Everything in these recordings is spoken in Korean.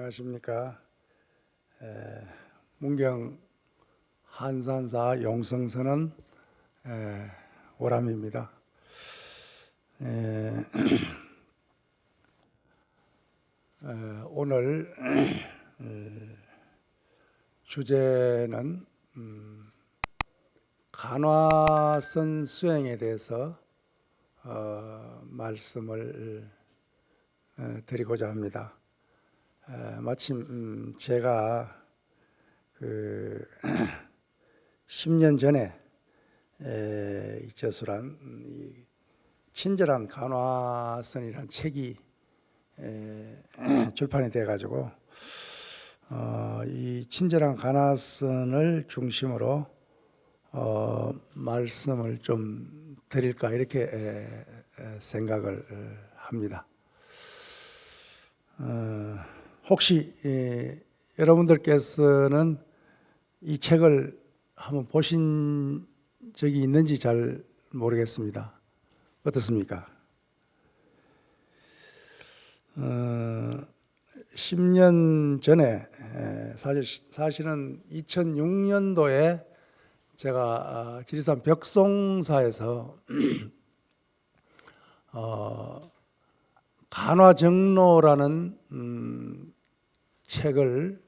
안녕하십니까. 문경 한산사 용성선언 오람입니다. 오늘 주제는 간화선 수행에 대해서 말씀을 드리고자 합니다. 마침 제가 10년 전에 저술한 친절한 간화선이라는 책이 출판이 돼가지고 이 친절한 간화선을 중심으로 말씀을 좀 드릴까 이렇게 생각을 합니다. 혹시 여러분들께서는 이 책을 한번 보신 적이 있는지 잘 모르겠습니다. 어떻습니까? 10년 전에 사실은 2006년도에 제가 지리산 벽송사에서 간화정로라는 책을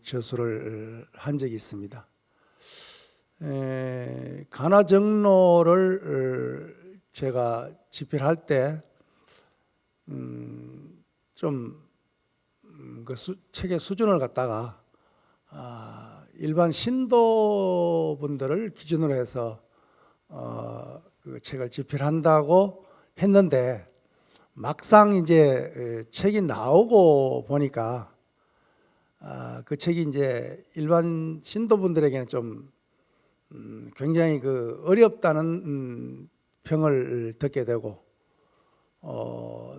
저술을 한 적이 있습니다. 간화정로를 제가 집필할 때 좀 그 책의 수준을 갖다가 일반 신도분들을 기준으로 해서 그 책을 집필한다고 했는데 막상 이제 책이 나오고 보니까 그 책이 이제 일반 신도분들에게는 좀 굉장히 어렵다는 평을 듣게 되고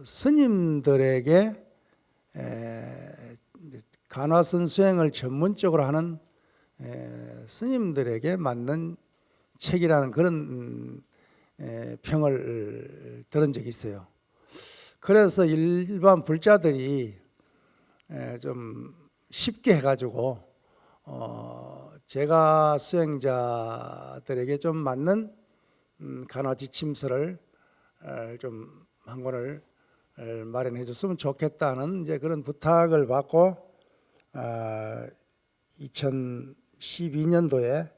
스님들에게 간화선 수행을 전문적으로 하는 스님들에게 맞는 책이라는 그런 평을 들은 적이 있어요. 그래서 일반 불자들이 좀 쉽게 해가지고 제가 수행자들에게 좀 맞는 간화 지침서를 좀 한 권을 마련해 줬으면 좋겠다는 이제 그런 부탁을 받고 2012년도에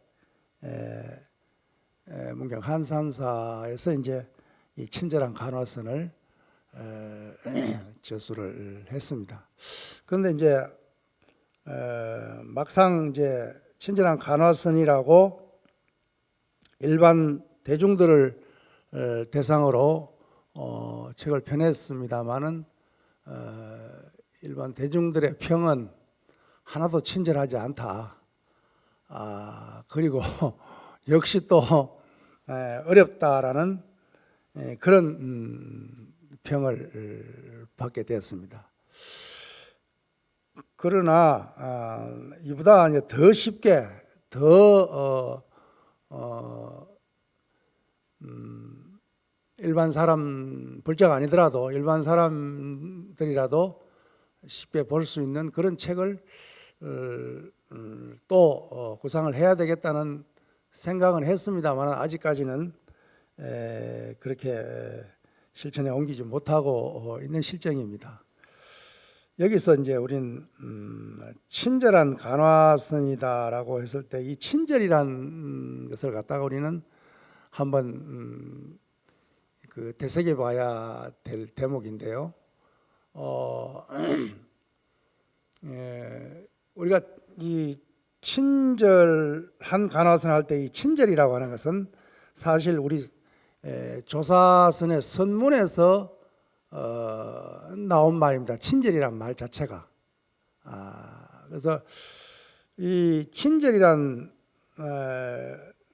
문경 한산사에서 이제 이 친절한 간화선을 저술을 했습니다. 그런데 이제 막상 이제 친절한 간화선이라고 일반 대중들을 대상으로 책을 펴냈습니다마는 일반 대중들의 평은 하나도 친절하지 않다. 그리고 역시 또 어렵다라는 그런 평을 받게 되었습니다. 그러나 이보다 이제 더 쉽게 더 일반 사람 불자가 아니더라도 일반 사람들이라도 쉽게 볼 수 있는 그런 책을 또 구상을 해야 되겠다는 생각은 했습니다만 아직까지는 그렇게 실천에 옮기지 못하고 있는 실정입니다. 여기서 이제 우린 친절한 간화선이다라고 했을 때 이 친절이란 것을 갖다가 우리는 한번 되새겨 봐야 될 대목인데요. 우리가 이 친절한 간화선을 할 때 이 친절이라고 하는 것은 사실 우리 조사선의 선문에서 나온 말입니다. 친절이란 말 자체가. 그래서 이 친절이란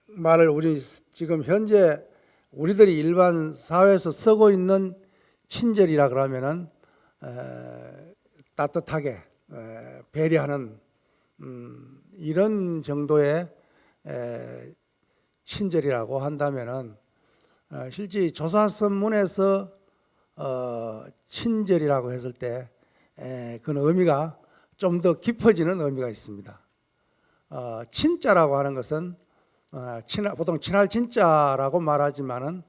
말을 우리 지금 현재 우리들이 일반 사회에서 쓰고 있는 친절이라 그러면은 따뜻하게 배려하는 이런 정도의 친절이라고 한다면은 실제 조사선문에서 친절이라고 했을 때 그런 의미가 좀 더 깊어지는 의미가 있습니다. 친자라고 하는 것은 보통 친할 친자라고 말하지만은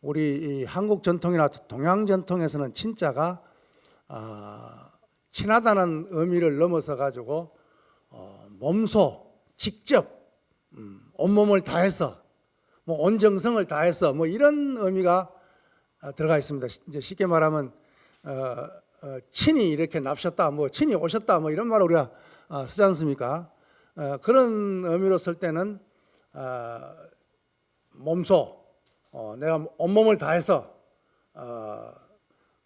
우리 이 한국 전통이나 동양 전통에서는 친자가 친하다는 의미를 넘어서 가지고 몸소 직접 온몸을 다해서 뭐 온정성을 다해서 뭐 이런 의미가 들어가 있습니다. 이제 쉽게 말하면 친히 이렇게 납셨다, 뭐 친히 오셨다, 뭐 이런 말을 우리가 쓰지 않습니까? 그런 의미로 쓸 때는 몸소 내가 온몸을 다해서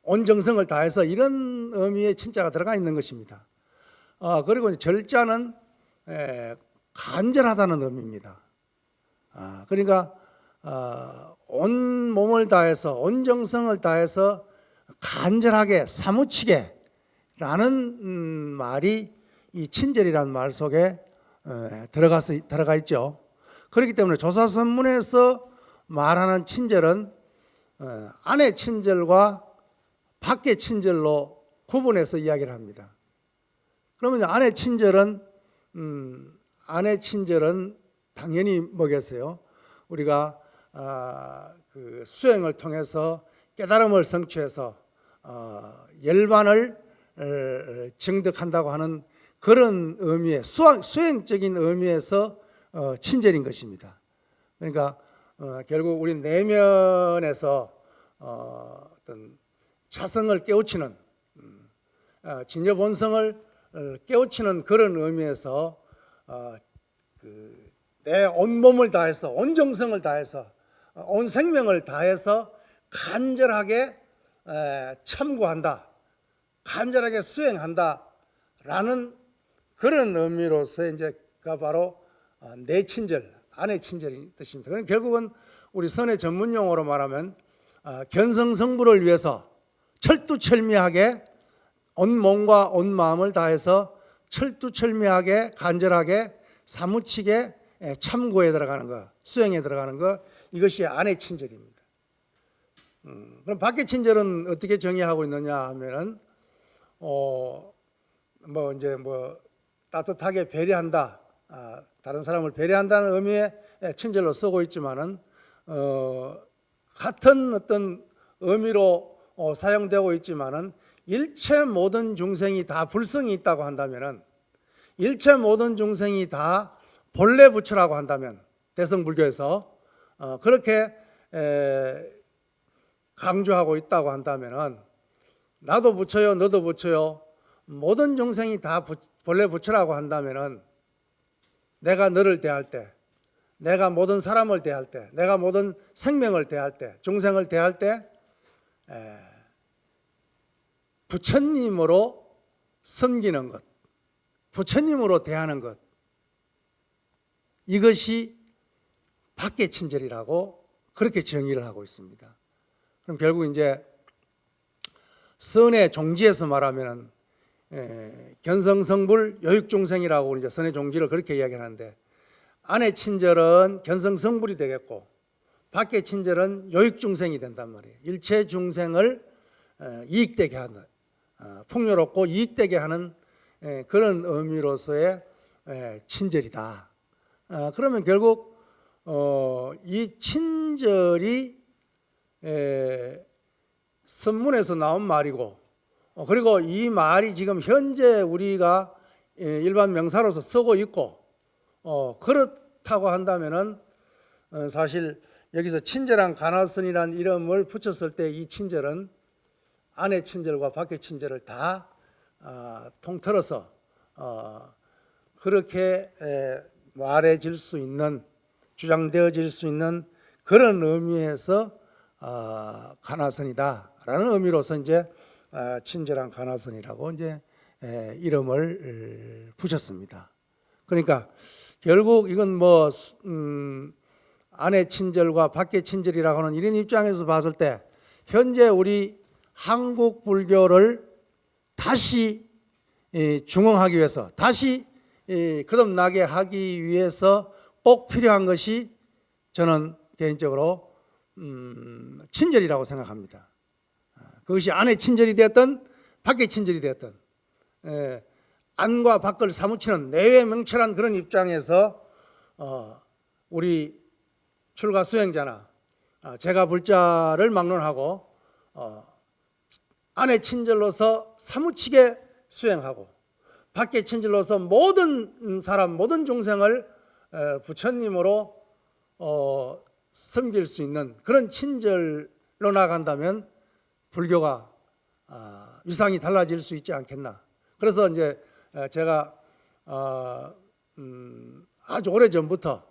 온정성을 다해서 이런 의미의 친자가 들어가 있는 것입니다. 그리고 이제 절자는 간절하다는 의미입니다. 그러니까 온 몸을 다해서 온정성을 다해서 간절하게 사무치게 라는 말이 이 친절이라는 말 속에 들어가 있죠. 그렇기 때문에 조사선문에서 말하는 친절은 안의 친절과 밖의 친절로 구분해서 이야기를 합니다. 그러면 안의 친절은 당연히 뭐겠어요? 우리가 그 수행을 통해서 깨달음을 성취해서 열반을 증득한다고 하는 그런 의미의 수행적인 의미에서 친절인 것입니다. 그러니까 결국 우리 내면에서 어떤 자성을 깨우치는 진여본성을 깨우치는 그런 의미에서 내 온몸을 다해서 온정성을 다해서 온 생명을 다해서 간절하게 참고한다, 간절하게 수행한다라는 그런 의미로서 이제가 바로 내 친절, 안의 친절이 뜻입니다. 그럼 결국은 우리 선의 전문 용어로 말하면 견성성불을 위해서 철두철미하게 온 몸과 온 마음을 다해서 철두철미하게 간절하게 사무치게 참고에 들어가는 것, 수행에 들어가는 것, 이것이 안의 친절입니다. 그럼 밖의 친절은 어떻게 정의하고 있느냐 하면은 따뜻하게 배려한다, 다른 사람을 배려한다는 의미의 친절로 쓰고 있지만은 같은 어떤 의미로 사용되고 있지만은 일체 모든 중생이 다 불성이 있다고 한다면은 일체 모든 중생이 다 본래 부처라고 한다면 대성불교에서 그렇게 강조하고 있다고 한다면은 나도 부처요, 너도 부처요, 모든 중생이 다 본래 부처라고 한다면은 내가 너를 대할 때, 내가 모든 사람을 대할 때, 내가 모든 생명을 대할 때, 중생을 대할 때 부처님으로 섬기는 것, 부처님으로 대하는 것, 이것이 밖의 친절이라고 그렇게 정의를 하고 있습니다. 그럼 결국 이제 선의 종지에서 말하면 견성성불 요육중생이라고 이제 선의 종지를 그렇게 이야기하는데, 안의 친절은 견성성불이 되겠고 밖의 친절은 요육중생이 된단 말이에요. 일체 중생을 이익되게 하는, 풍요롭고 이익되게 하는 그런 의미로서의 친절이다. 그러면 결국 이 친절이 선문에서 나온 말이고, 그리고 이 말이 지금 현재 우리가 일반 명사로서 쓰고 있고, 그렇다고 한다면은 사실 여기서 친절한 가나선이라는 이름을 붙였을 때 이 친절은 안의 친절과 밖의 친절을 다 통틀어서 그렇게 말해질 수 있는, 주장되어질 수 있는 그런 의미에서 가나선이다라는 의미로서 이제 친절한 가나선이라고 이제 이름을 붙였습니다. 그러니까 결국 이건 뭐 안의 친절과 밖의 친절이라고 하는 이런 입장에서 봤을 때 현재 우리 한국 불교를 다시 중흥하기 위해서, 다시 거듭나게 하기 위해서 꼭 필요한 것이 저는 개인적으로 친절이라고 생각합니다. 그것이 안의 친절이 되었던 밖의 친절이 되었던 안과 밖을 사무치는 내외 명철한 그런 입장에서 우리 출가 수행자나 제가 불자를 막론하고 안의 친절로서 사무치게 수행하고 밖의 친절로서 모든 사람 모든 종생을 부처님으로 섬길 수 있는 그런 친절로 나간다면 불교가 위상이 달라질 수 있지 않겠나. 그래서 이제 제가 아주 오래 전부터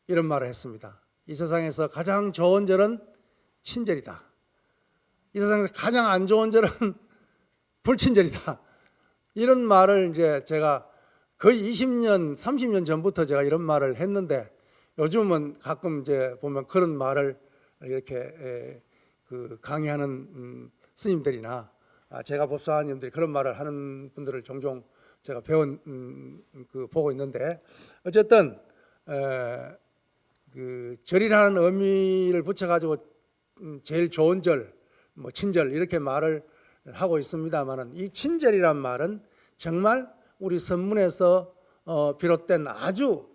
이런 말을 했습니다. 이 세상에서 가장 좋은 절은 친절이다. 이 세상에서 가장 안 좋은 절은 불친절이다. 이런 말을 이제 제가 거의 20년, 30년 전부터 제가 이런 말을 했는데 요즘은 가끔 이제 보면 그런 말을 이렇게 그 강의하는 스님들이나 제가 법사님들이 그런 말을 하는 분들을 종종 제가 보고 있는데 어쨌든 그 절이라는 의미를 붙여가지고 제일 좋은 절, 뭐 친절 이렇게 말을 하고 있습니다만은 이 친절이란 말은 정말 우리 선문에서 비롯된 아주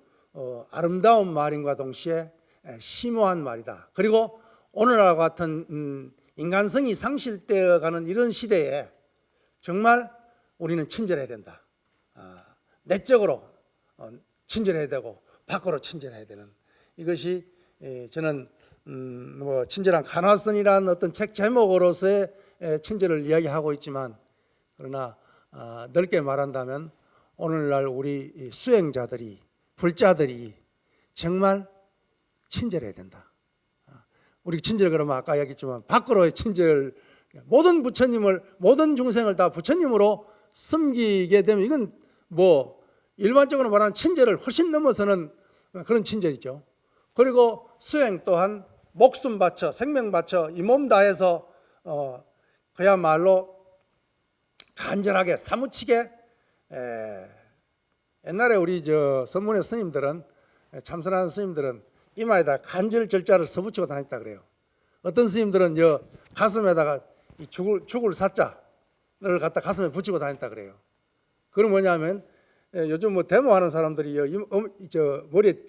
아름다운 말인과 동시에 심오한 말이다. 그리고 오늘과 같은 인간성이 상실되어가는 이런 시대에 정말 우리는 친절해야 된다. 내적으로 친절해야 되고 밖으로 친절해야 되는 이것이 저는 뭐 친절한 간화선이라는 어떤 책 제목으로서의 친절을 이야기하고 있지만 그러나 넓게 말한다면 오늘날 우리 수행자들이 불자들이 정말 친절해야 된다. 우리 친절 그러면 아까 얘기했지만 밖으로의 친절 모든 부처님을 모든 중생을 다 부처님으로 섬기게 되면 이건 뭐 일반적으로 말하는 친절을 훨씬 넘어서는 그런 친절이죠. 그리고 수행 또한 목숨 바쳐 생명 바쳐 이 몸 다해서 그야말로 간절하게 사무치게 옛날에 우리 선문의 스님들은 참선하는 스님들은 이마에다 간절 절자를 써붙이고 다녔다 그래요. 어떤 스님들은 가슴에다가 이 죽을 사자를 갖다 가슴에 붙이고 다녔다 그래요. 그건 뭐냐면 요즘 뭐 데모하는 사람들이 머리에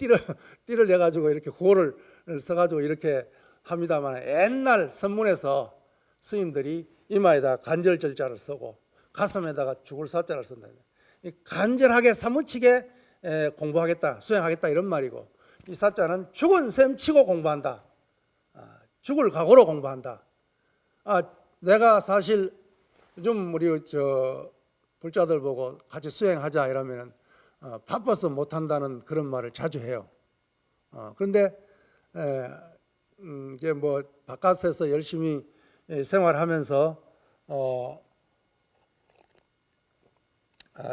띠를 내 가지고 이렇게 고를 써가지고 이렇게 합니다만 옛날 선문에서 스님들이 이마에다 간절 절자를 쓰고 가슴에다가 죽을 사자를 쓴다. 간절하게 사무치게 공부하겠다, 수행하겠다 이런 말이고 이 사자는 죽은 셈 치고 공부한다. 죽을 각오로 공부한다. 내가 사실 좀 우리 불자들 보고 같이 수행하자 이러면은 바빠서 못한다는 그런 말을 자주 해요. 그런데 이제 뭐 바깥에서 열심히 생활하면서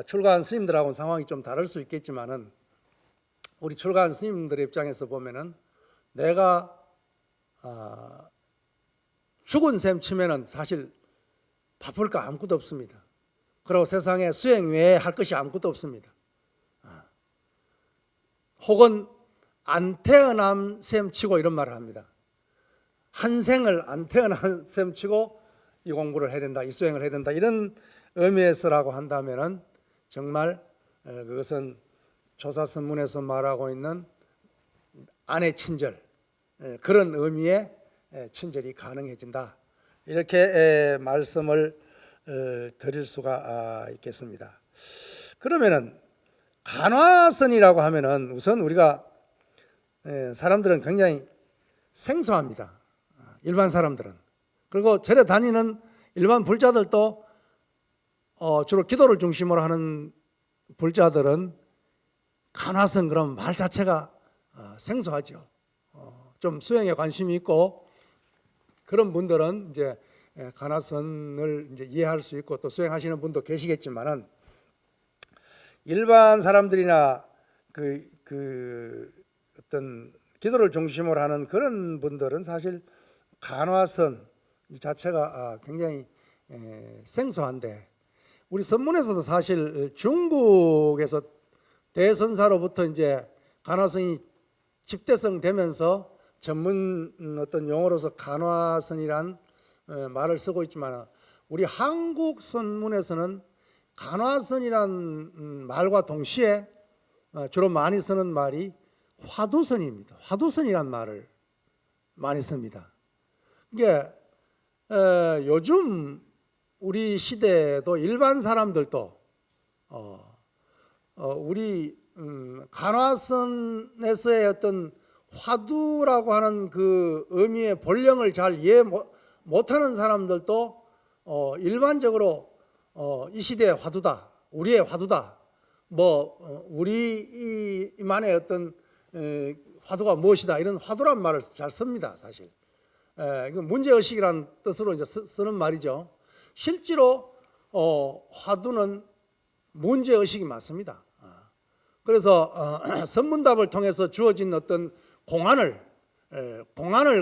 출가한 스님들하고는 상황이 좀 다를 수 있겠지만은 우리 출가한 스님들의 입장에서 보면은 내가 죽은 셈 치면은 사실 바쁠 거 아무것도 없습니다. 그리고 세상에 수행 외에 할 것이 아무것도 없습니다. 혹은 안 태어난 셈 치고 이런 말을 합니다. 한 생을 안 태어난 셈 치고 이 공부를 해야 된다, 이 수행을 해야 된다 이런 의미에서라고 한다면은 정말 그것은 조사선문에서 말하고 있는 안의 친절 그런 의미의 친절이 가능해진다. 이렇게 말씀을 드릴 수가 있겠습니다. 그러면은 간화선이라고 하면은 우선 우리가 사람들은 굉장히 생소합니다. 일반 사람들은. 그리고 절에 다니는 일반 불자들도 주로 기도를 중심으로 하는 불자들은 간화선 그런 말 자체가 생소하죠. 좀 수행에 관심이 있고 그런 분들은 이제 간화선을 이제 이해할 수 있고 또 수행하시는 분도 계시겠지만은 일반 사람들이나 그 어떤 기도를 중심으로 하는 그런 분들은 사실 간화선 이 자체가 굉장히 생소한데 우리 선문에서도 사실 중국에서 대선사로부터 이제 간화선이 집대성 되면서 전문 어떤 용어로서 간화선이란 말을 쓰고 있지만 우리 한국 선문에서는 간화선이란 말과 동시에 주로 많이 쓰는 말이 화두선입니다. 화두선이란 말을 많이 씁니다. 이게 요즘 우리 시대에도 일반 사람들도 우리 간화선에서의 어떤 화두라고 하는 그 의미의 본령을 잘 이해 못하는 사람들도 일반적으로 이 시대의 화두다, 우리의 화두다, 우리만의 어떤 화두가 무엇이다, 이런 화두란 말을 잘 씁니다. 사실 문제의식이라는 뜻으로 이제 쓰는 말이죠. 실제로 화두는 문제의식이 맞습니다. 그래서 선문답을 통해서 주어진 어떤 공안을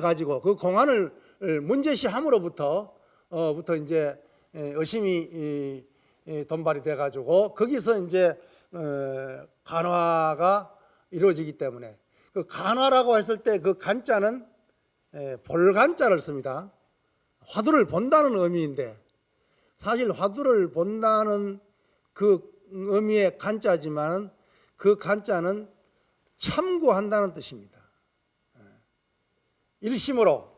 가지고 그 공안을 문제시함으로부터 이제 의심이 돈발이 돼 가지고 거기서 이제 간화가 이루어지기 때문에 그 간화라고 했을 때 그 간자는 볼간자를 씁니다. 화두를 본다는 의미인데 사실 화두를 본다는 그 의미의 간자지만 그 간자는 참고한다는 뜻입니다. 일념으로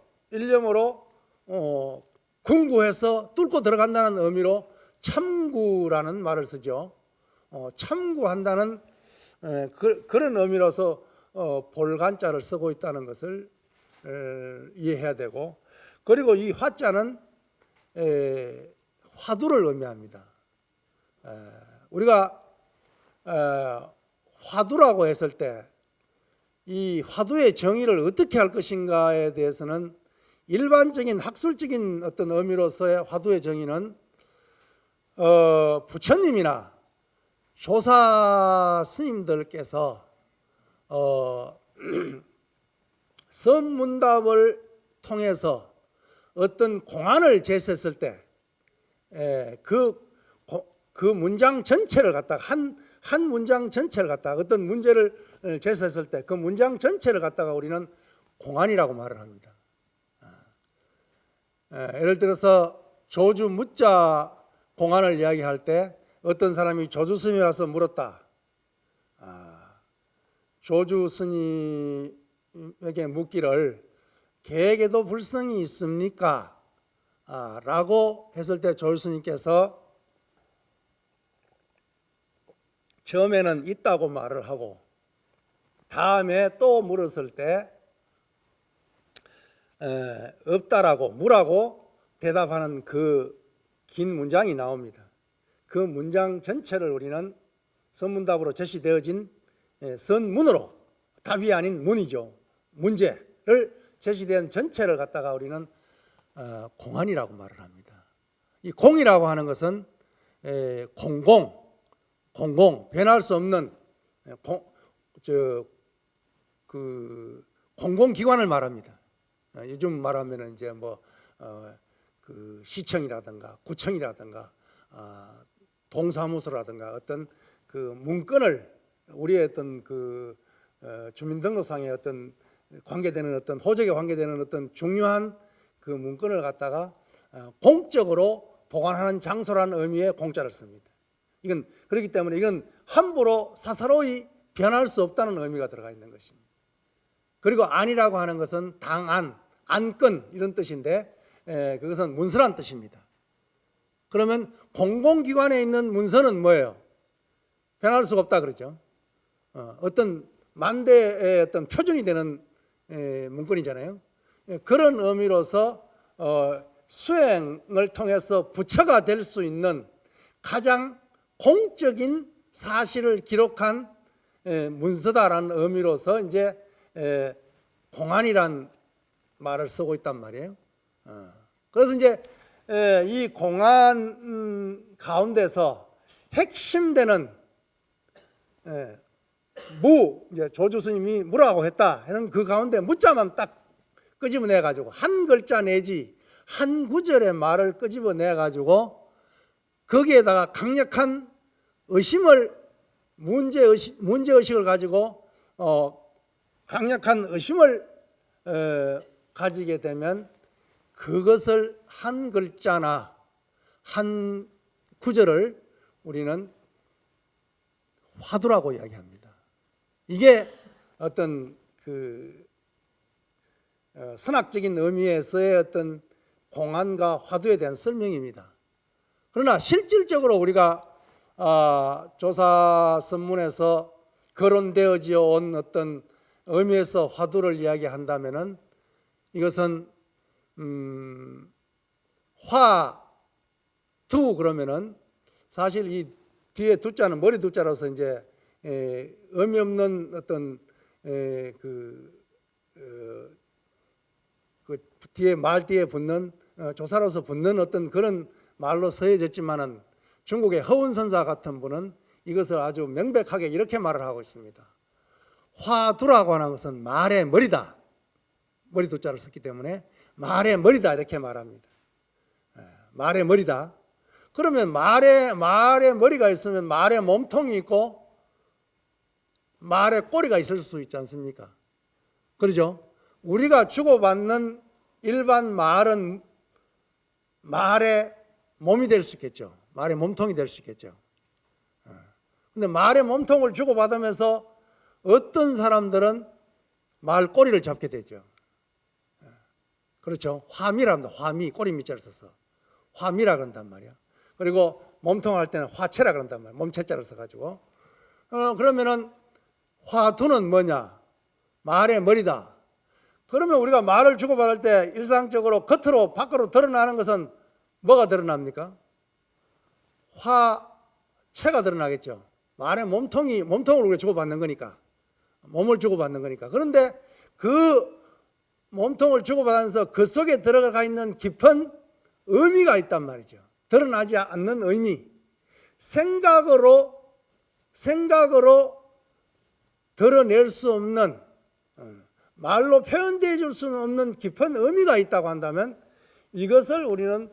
궁구해서 뚫고 들어간다는 의미로 참구라는 말을 쓰죠. 참구한다는 그런 의미로서 볼간자를 쓰고 있다는 것을 이해해야 되고, 그리고 이 화자는 화두를 의미합니다. 우리가 화두라고 했을 때 이 화두의 정의를 어떻게 할 것인가에 대해서는 일반적인 학술적인 어떤 의미로서의 화두의 정의는 부처님이나 조사 스님들께서 선문답을 통해서 어떤 공안을 제시했을 때 그 문장 전체를 갖다가 한 문장 전체를 갖다가 어떤 문제를 제시했을 때 그 문장 전체를 갖다가 우리는 공안이라고 말을 합니다. 예를 들어서 조주 묻자 공안을 이야기할 때 어떤 사람이 조주 스님에 와서 물었다. 조주 스님에게 묻기를 개에게도 불성이 있습니까? 라고 했을 때 조주 스님께서 처음에는 있다고 말을 하고 다음에 또 물었을 때 없다라고 무라고 대답하는 그 긴 문장이 나옵니다. 그 문장 전체를 우리는 선문답으로 제시되어진 선문으로, 답이 아닌 문이죠, 문제를 제시된 전체를 갖다가 우리는 공안이라고 말을 합니다. 이 공이라고 하는 것은 공공, 변할 수 없는 공공기관을 말합니다. 요즘 말하면 이제 그 시청이라든가 구청이라든가 동사무소라든가 어떤 그 문건을 우리의 어떤 그 주민등록상의 어떤 관계되는 어떤 호적에 관계되는 어떤 중요한 그 문건을 갖다가 공적으로 보관하는 장소라는 의미의 공자를 씁니다. 이건 그렇기 때문에 이건 함부로 사사로이 변할 수 없다는 의미가 들어가 있는 것입니다. 그리고 안이라고 하는 것은 당안, 안건 이런 뜻인데 그것은 문서란 뜻입니다. 그러면 공공기관에 있는 문서는 뭐예요? 변할 수가 없다 그러죠. 어떤 만대의 어떤 표준이 되는 문건이잖아요. 그런 의미로서 수행을 통해서 부처가 될 수 있는 가장 공적인 사실을 기록한 문서다라는 의미로서 이제 공안이란 말을 쓰고 있단 말이에요. 그래서 이제 이 공안 가운데서 핵심되는 이제 조주 스님이 무라고 했다 하는 그 가운데 무자만 딱 끄집어내 가지고 한 글자 내지 한 구절의 말을 끄집어내 가지고 거기에다가 강력한 문제의식을 가지고 강력한 의심을 가지게 되면 그것을 한 글자나 한 구절을 우리는 화두라고 이야기합니다. 이게 어떤 선학적인 의미에서의 어떤 공안과 화두에 대한 설명입니다. 그러나 실질적으로 우리가 조사 선문에서 거론되어져 온 어떤 의미에서 화두를 이야기한다면은 이것은 화두 그러면은 사실 이 뒤에 두자는 머리 두자로서 이제 의미 없는 어떤 그 뒤에 말 뒤에 붙는 조사로서 붙는 어떤 그런 말로 서해졌지만은 중국의 허운선사 같은 분은 이것을 아주 명백하게 이렇게 말을 하고 있습니다. 화두라고 하는 것은 말의 머리다. 머리 두자를 썼기 때문에 말의 머리다 이렇게 말합니다. 말의 머리다. 그러면 말의 머리가 있으면 말의 몸통이 있고 말의 꼬리가 있을 수 있지 않습니까? 그러죠? 우리가 주고받는 일반 말은 말의 몸이 될 수 있겠죠. 말의 몸통이 될 수 있겠죠. 근데 말의 몸통을 주고받으면서 어떤 사람들은 말 꼬리를 잡게 되죠. 그렇죠. 화미랍니다. 화미, 꼬리 밑자를 써서 화미라 그런단 말이야. 그리고 몸통 할 때는 화채라 그런단 말이야. 몸채자를 써가지고. 그러면은 화두는 뭐냐? 말의 머리다. 그러면 우리가 말을 주고받을 때 일상적으로 겉으로 밖으로 드러나는 것은 뭐가 드러납니까? 화채가 드러나겠죠. 말의 몸통을 우리가 주고받는 거니까. 몸을 주고받는 거니까. 그런데 그 몸통을 주고받으면서 그 속에 들어가 있는 깊은 의미가 있단 말이죠. 드러나지 않는 의미. 생각으로 드러낼 수 없는, 말로 표현되어 줄 수는 없는 깊은 의미가 있다고 한다면 이것을 우리는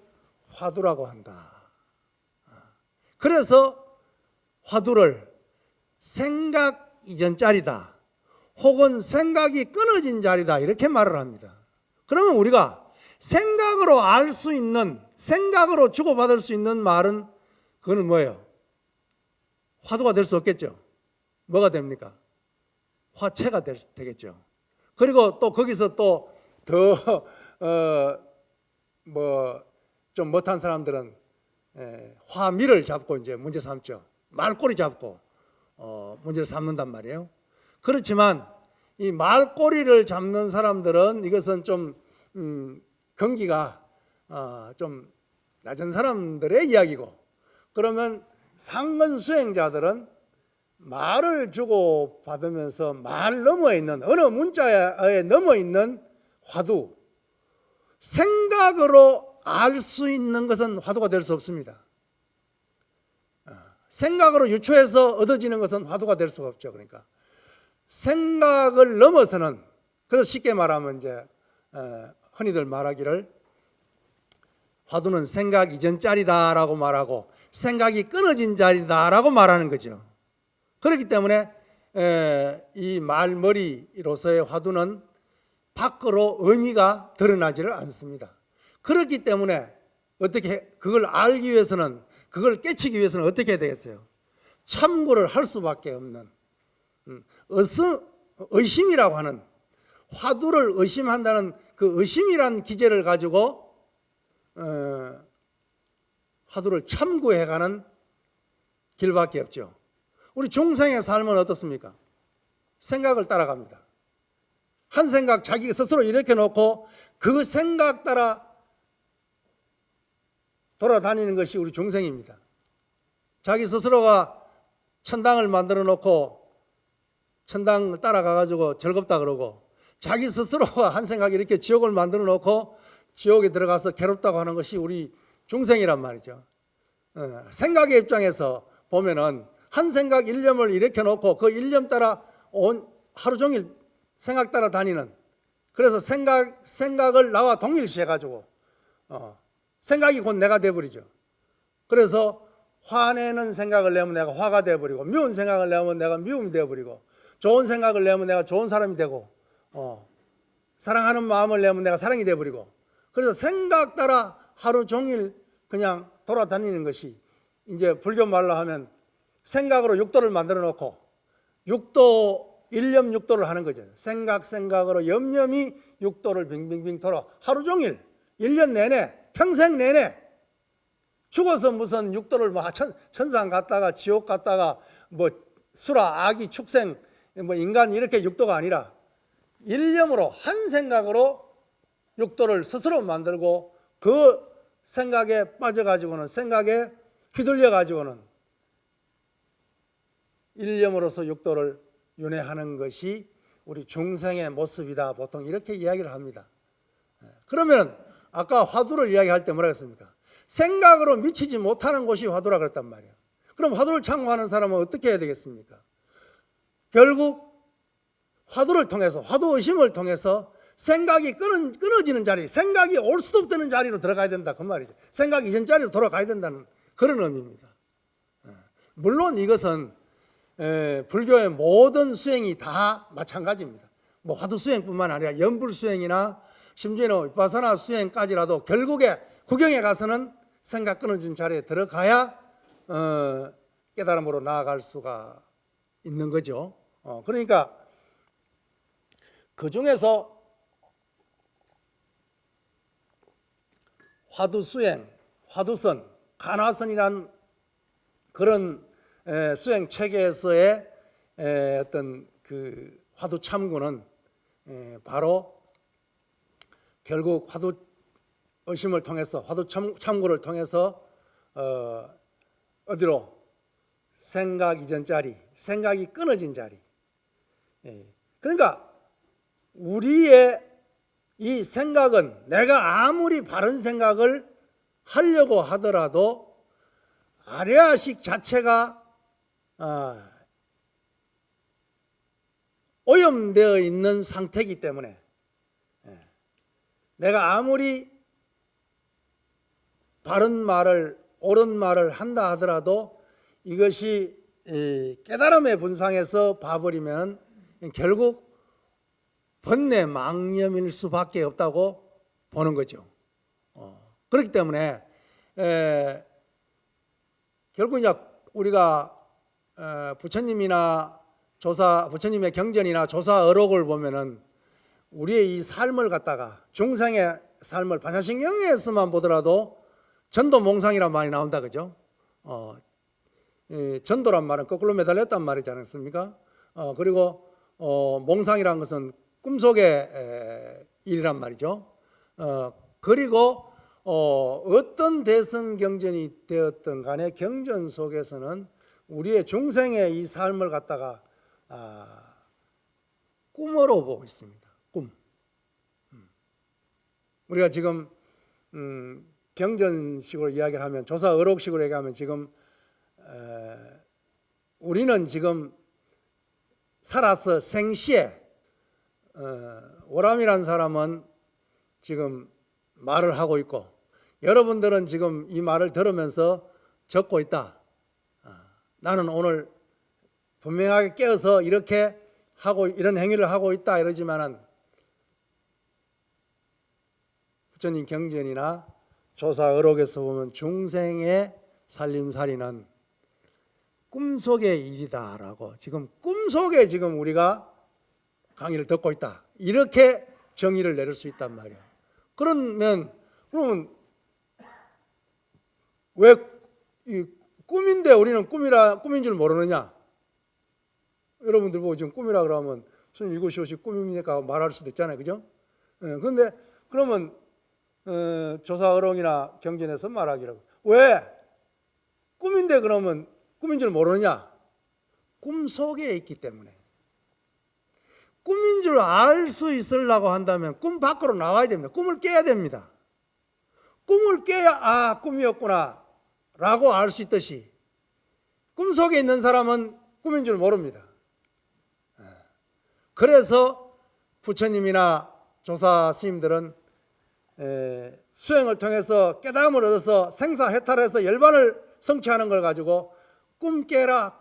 화두라고 한다. 그래서 화두를 생각 이전 자리다. 혹은 생각이 끊어진 자리다. 이렇게 말을 합니다. 그러면 우리가 생각으로 알 수 있는, 생각으로 주고받을 수 있는 말은 그거는 뭐예요? 화두가 될 수 없겠죠. 뭐가 됩니까? 화채가 되겠죠. 그리고 또 거기서 또 더 좀 못한 사람들은 화미를 잡고 이제 문제 삼죠. 말꼬리 잡고 문제를 삼는단 말이에요. 그렇지만 이 말꼬리를 잡는 사람들은 이것은 좀 경기가 좀 낮은 사람들의 이야기고, 그러면 상근 수행자들은 말을 주고 받으면서 말 넘어 있는 어느 문자에 넘어 있는 화두, 생각으로 알 수 있는 것은 화두가 될 수 없습니다. 생각으로 유추해서 얻어지는 것은 화두가 될 수가 없죠. 그러니까 생각을 넘어서는, 그래서 쉽게 말하면 이제 흔히들 말하기를 화두는 생각 이전 자리다라고 말하고 생각이 끊어진 자리다라고 말하는 거죠. 그렇기 때문에 이 말머리로서의 화두는 밖으로 의미가 드러나지를 않습니다. 그렇기 때문에 어떻게 그걸 알기 위해서는, 그걸 깨치기 위해서는 어떻게 해야 되겠어요? 참고를 할 수밖에 없는, 의심이라고 하는, 화두를 의심한다는 그 의심이란 기제를 가지고 화두를 참고해가는 길밖에 없죠. 우리 중생의 삶은 어떻습니까? 생각을 따라갑니다. 한 생각 자기 스스로 일으켜 놓고 그 생각 따라 돌아다니는 것이 우리 중생입니다. 자기 스스로가 천당을 만들어 놓고 천당 따라가 가지고 즐겁다 그러고, 자기 스스로가 한 생각 이렇게 지옥을 만들어 놓고 지옥에 들어가서 괴롭다고 하는 것이 우리 중생이란 말이죠. 생각의 입장에서 보면은 한 생각 일념을 일으켜 놓고 그 일념 따라 하루 종일 생각 따라 다니는, 그래서 생각을 나와 동일시해 가지고 생각이 곧 내가 돼버리죠. 그래서 화내는 생각을 내면 내가 화가 돼버리고, 미운 생각을 내면 내가 미움이 돼버리고, 좋은 생각을 내면 내가 좋은 사람이 되고, 사랑하는 마음을 내면 내가 사랑이 돼버리고, 그래서 생각 따라 하루 종일 그냥 돌아다니는 것이 이제 불교 말로 하면 생각으로 육도를 만들어 놓고 육도 일념 육도를 하는 거죠. 생각으로 염념이 육도를 빙빙빙 돌아 하루 종일 1년 내내 평생 내내 죽어서 무슨 육도를 뭐 천상 갔다가 지옥 갔다가 뭐 수라 아기 축생 뭐 인간 이렇게 육도가 아니라 일념으로 한 생각으로 육도를 스스로 만들고 그 생각에 빠져가지고는 생각에 휘둘려가지고는 일념으로서 육도를 윤회하는 것이 우리 중생의 모습이다. 보통 이렇게 이야기를 합니다. 그러면 아까 화두를 이야기할 때 뭐라 했습니까? 생각으로 미치지 못하는 곳이 화두라 그랬단 말이에요. 그럼 화두를 창고하는 사람은 어떻게 해야 되겠습니까? 결국 화두를 통해서 화두의심을 통해서 생각이 끊어지는 자리, 생각이 올 수도 없다는 자리로 들어가야 된다 그 말이죠. 생각 이전 자리로 돌아가야 된다는 그런 의미입니다. 물론 이것은 불교의 모든 수행이 다 마찬가지입니다. 뭐 화두 수행뿐만 아니라 연불 수행이나 심지어는 위파사나 수행까지라도 결국에 구경에 가서는 생각 끊어진 자리에 들어가야 깨달음으로 나아갈 수가 있는 거죠. 그러니까 그 중에서 화두수행, 화두선, 간화선이란 그런 수행 체계에서의 어떤 그 화두 참고는 바로 결국 화두 의심을 통해서 화두 참고를 통해서 어디로 생각 이전 자리, 생각이 끊어진 자리. 그러니까 우리의 이 생각은 내가 아무리 바른 생각을 하려고 하더라도 아레아식 자체가 오염되어 있는 상태이기 때문에 내가 아무리 바른 말을 옳은 말을 한다 하더라도 이것이 깨달음의 분상에서 봐버리면 결국 번뇌 망념일 수밖에 없다고 보는 거죠. 그렇기 때문에 결국 이제 우리가 부처님이나 부처님의 경전이나 조사어록을 보면은 우리의 이 삶을 갖다가 중생의 삶을 반야신경에서만 보더라도 전도몽상이란 말이 나온다 그죠? 전도란 말은 거꾸로 매달렸단 말이지 않습니까? 그리고 몽상이란 것은 꿈속의 일이란 말이죠. 그리고 어떤 대승 경전이 되었든 간에 경전 속에서는 우리의 중생의 이 삶을 갖다가 꿈으로 보고 있습니다. 꿈. 우리가 지금 경전식으로 이야기를 하면 조사어록식으로 얘기하면 지금 우리는 지금 살아서 생시에 오람이란 사람은 지금 말을 하고 있고 여러분들은 지금 이 말을 들으면서 적고 있다. 나는 오늘 분명하게 깨어서 이렇게 하고 이런 행위를 하고 있다 이러지만은 부처님 경전이나 조사어록에서 보면 중생의 살림살이는 꿈속의 일이다라고 지금 꿈속에 지금 우리가 강의를 듣고 있다 이렇게 정의를 내릴 수 있단 말이야. 그러면 왜 이 꿈인데 우리는 꿈인 줄 모르느냐? 여러분들 보고 지금 꿈이라 그러면 선생님 이것이 혹시 꿈입니까? 말할 수도 있잖아요, 그죠? 그런데 그러면 조사어록이나 경전에서 말하기라고 왜 꿈인데 그러면 꿈인 줄 모르느냐? 꿈 속에 있기 때문에. 꿈인 줄 알 수 있으려고 한다면 꿈 밖으로 나와야 됩니다. 꿈을 깨야 됩니다. 꿈을 깨야 꿈이었구나 라고 알 수 있듯이 꿈속에 있는 사람은 꿈인 줄 모릅니다. 그래서 부처님이나 조사 스님들은 수행을 통해서 깨달음을 얻어서 생사해탈해서 열반을 성취하는 걸 가지고 꿈 깨라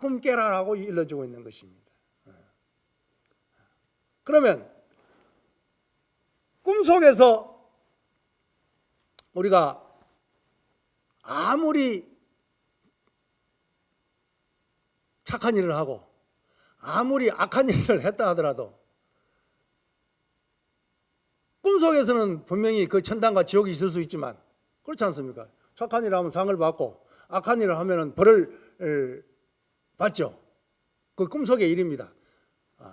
라고 일러주고 있는 것입니다. 그러면 꿈속에서 우리가 아무리 착한 일을 하고 아무리 악한 일을 했다 하더라도 꿈속에서는 분명히 그 천당과 지옥이 있을 수 있지만 그렇지 않습니까? 착한 일을 하면 상을 받고 악한 일을 하면 벌을 받죠. 그 꿈속의 일입니다.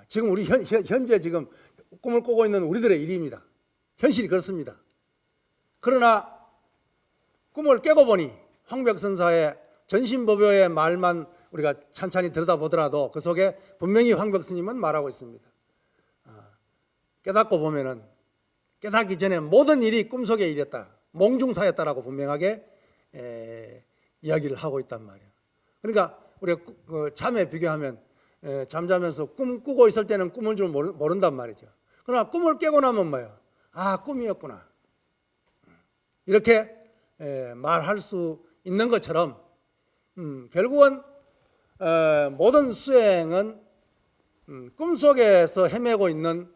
지금 우리 현재 지금 꿈을 꾸고 있는 우리들의 일입니다. 현실이 그렇습니다. 그러나 꿈을 깨고 보니 황벽선사의 전신법요의 말만 우리가 찬찬히 들여다보더라도 그 속에 분명히 황벽스님은 말하고 있습니다. 깨닫고 보면은 깨닫기 전에 모든 일이 꿈속의 일이었다, 몽중사였다라고 분명하게 이야기를 하고 있단 말이에요. 그러니까 우리가 잠에 비교하면 잠자면서 꿈 꾸고 있을 때는 꿈인 줄 모른단 말이죠. 그러나 꿈을 깨고 나면 뭐예요? 아, 꿈이었구나, 이렇게 말할 수 있는 것처럼 결국은 모든 수행은 꿈속에서 헤매고 있는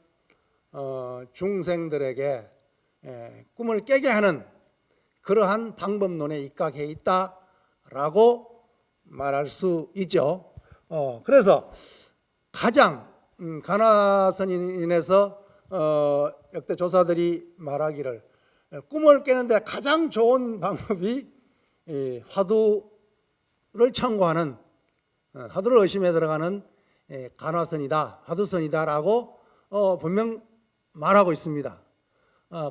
중생들에게 꿈을 깨게 하는 그러한 방법론에 입각해 있다라고 말할 수 있죠. 그래서 가장 간화선인에서 역대 조사들이 말하기를 꿈을 깨는데 가장 좋은 방법이 화두를 청구하는, 화두를 의심에 들어가는 간화선이다, 화두선이다라고 분명 말하고 있습니다.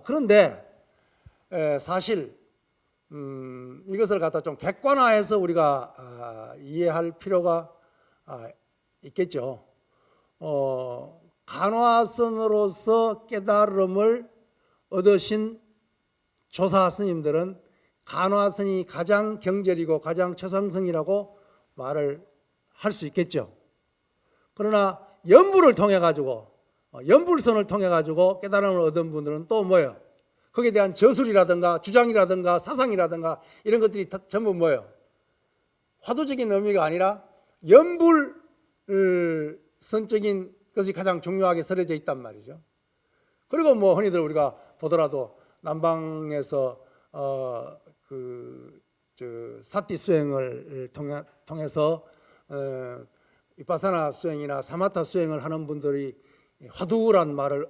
그런데 사실 이것을 갖다 좀 객관화해서 우리가 이해할 필요가 있겠죠. 간화선으로서 깨달음을 얻으신 조사 스님들은 간화선이 가장 경절이고 가장 최상승이라고 말을 할 수 있겠죠. 그러나 연불을 통해 가지고 연불선을 통해 가지고 깨달음을 얻은 분들은 또 뭐예요? 거기에 대한 저술이라든가 주장이라든가 사상이라든가 이런 것들이 전부 뭐예요? 화두적인 의미가 아니라 연불선적인 것이 가장 중요하게 서려져 있단 말이죠. 그리고 뭐 흔히들 우리가 보더라도 남방에서 사티 수행을 통해서 비파사나 수행이나 사마타 수행을 하는 분들이 화두란 말을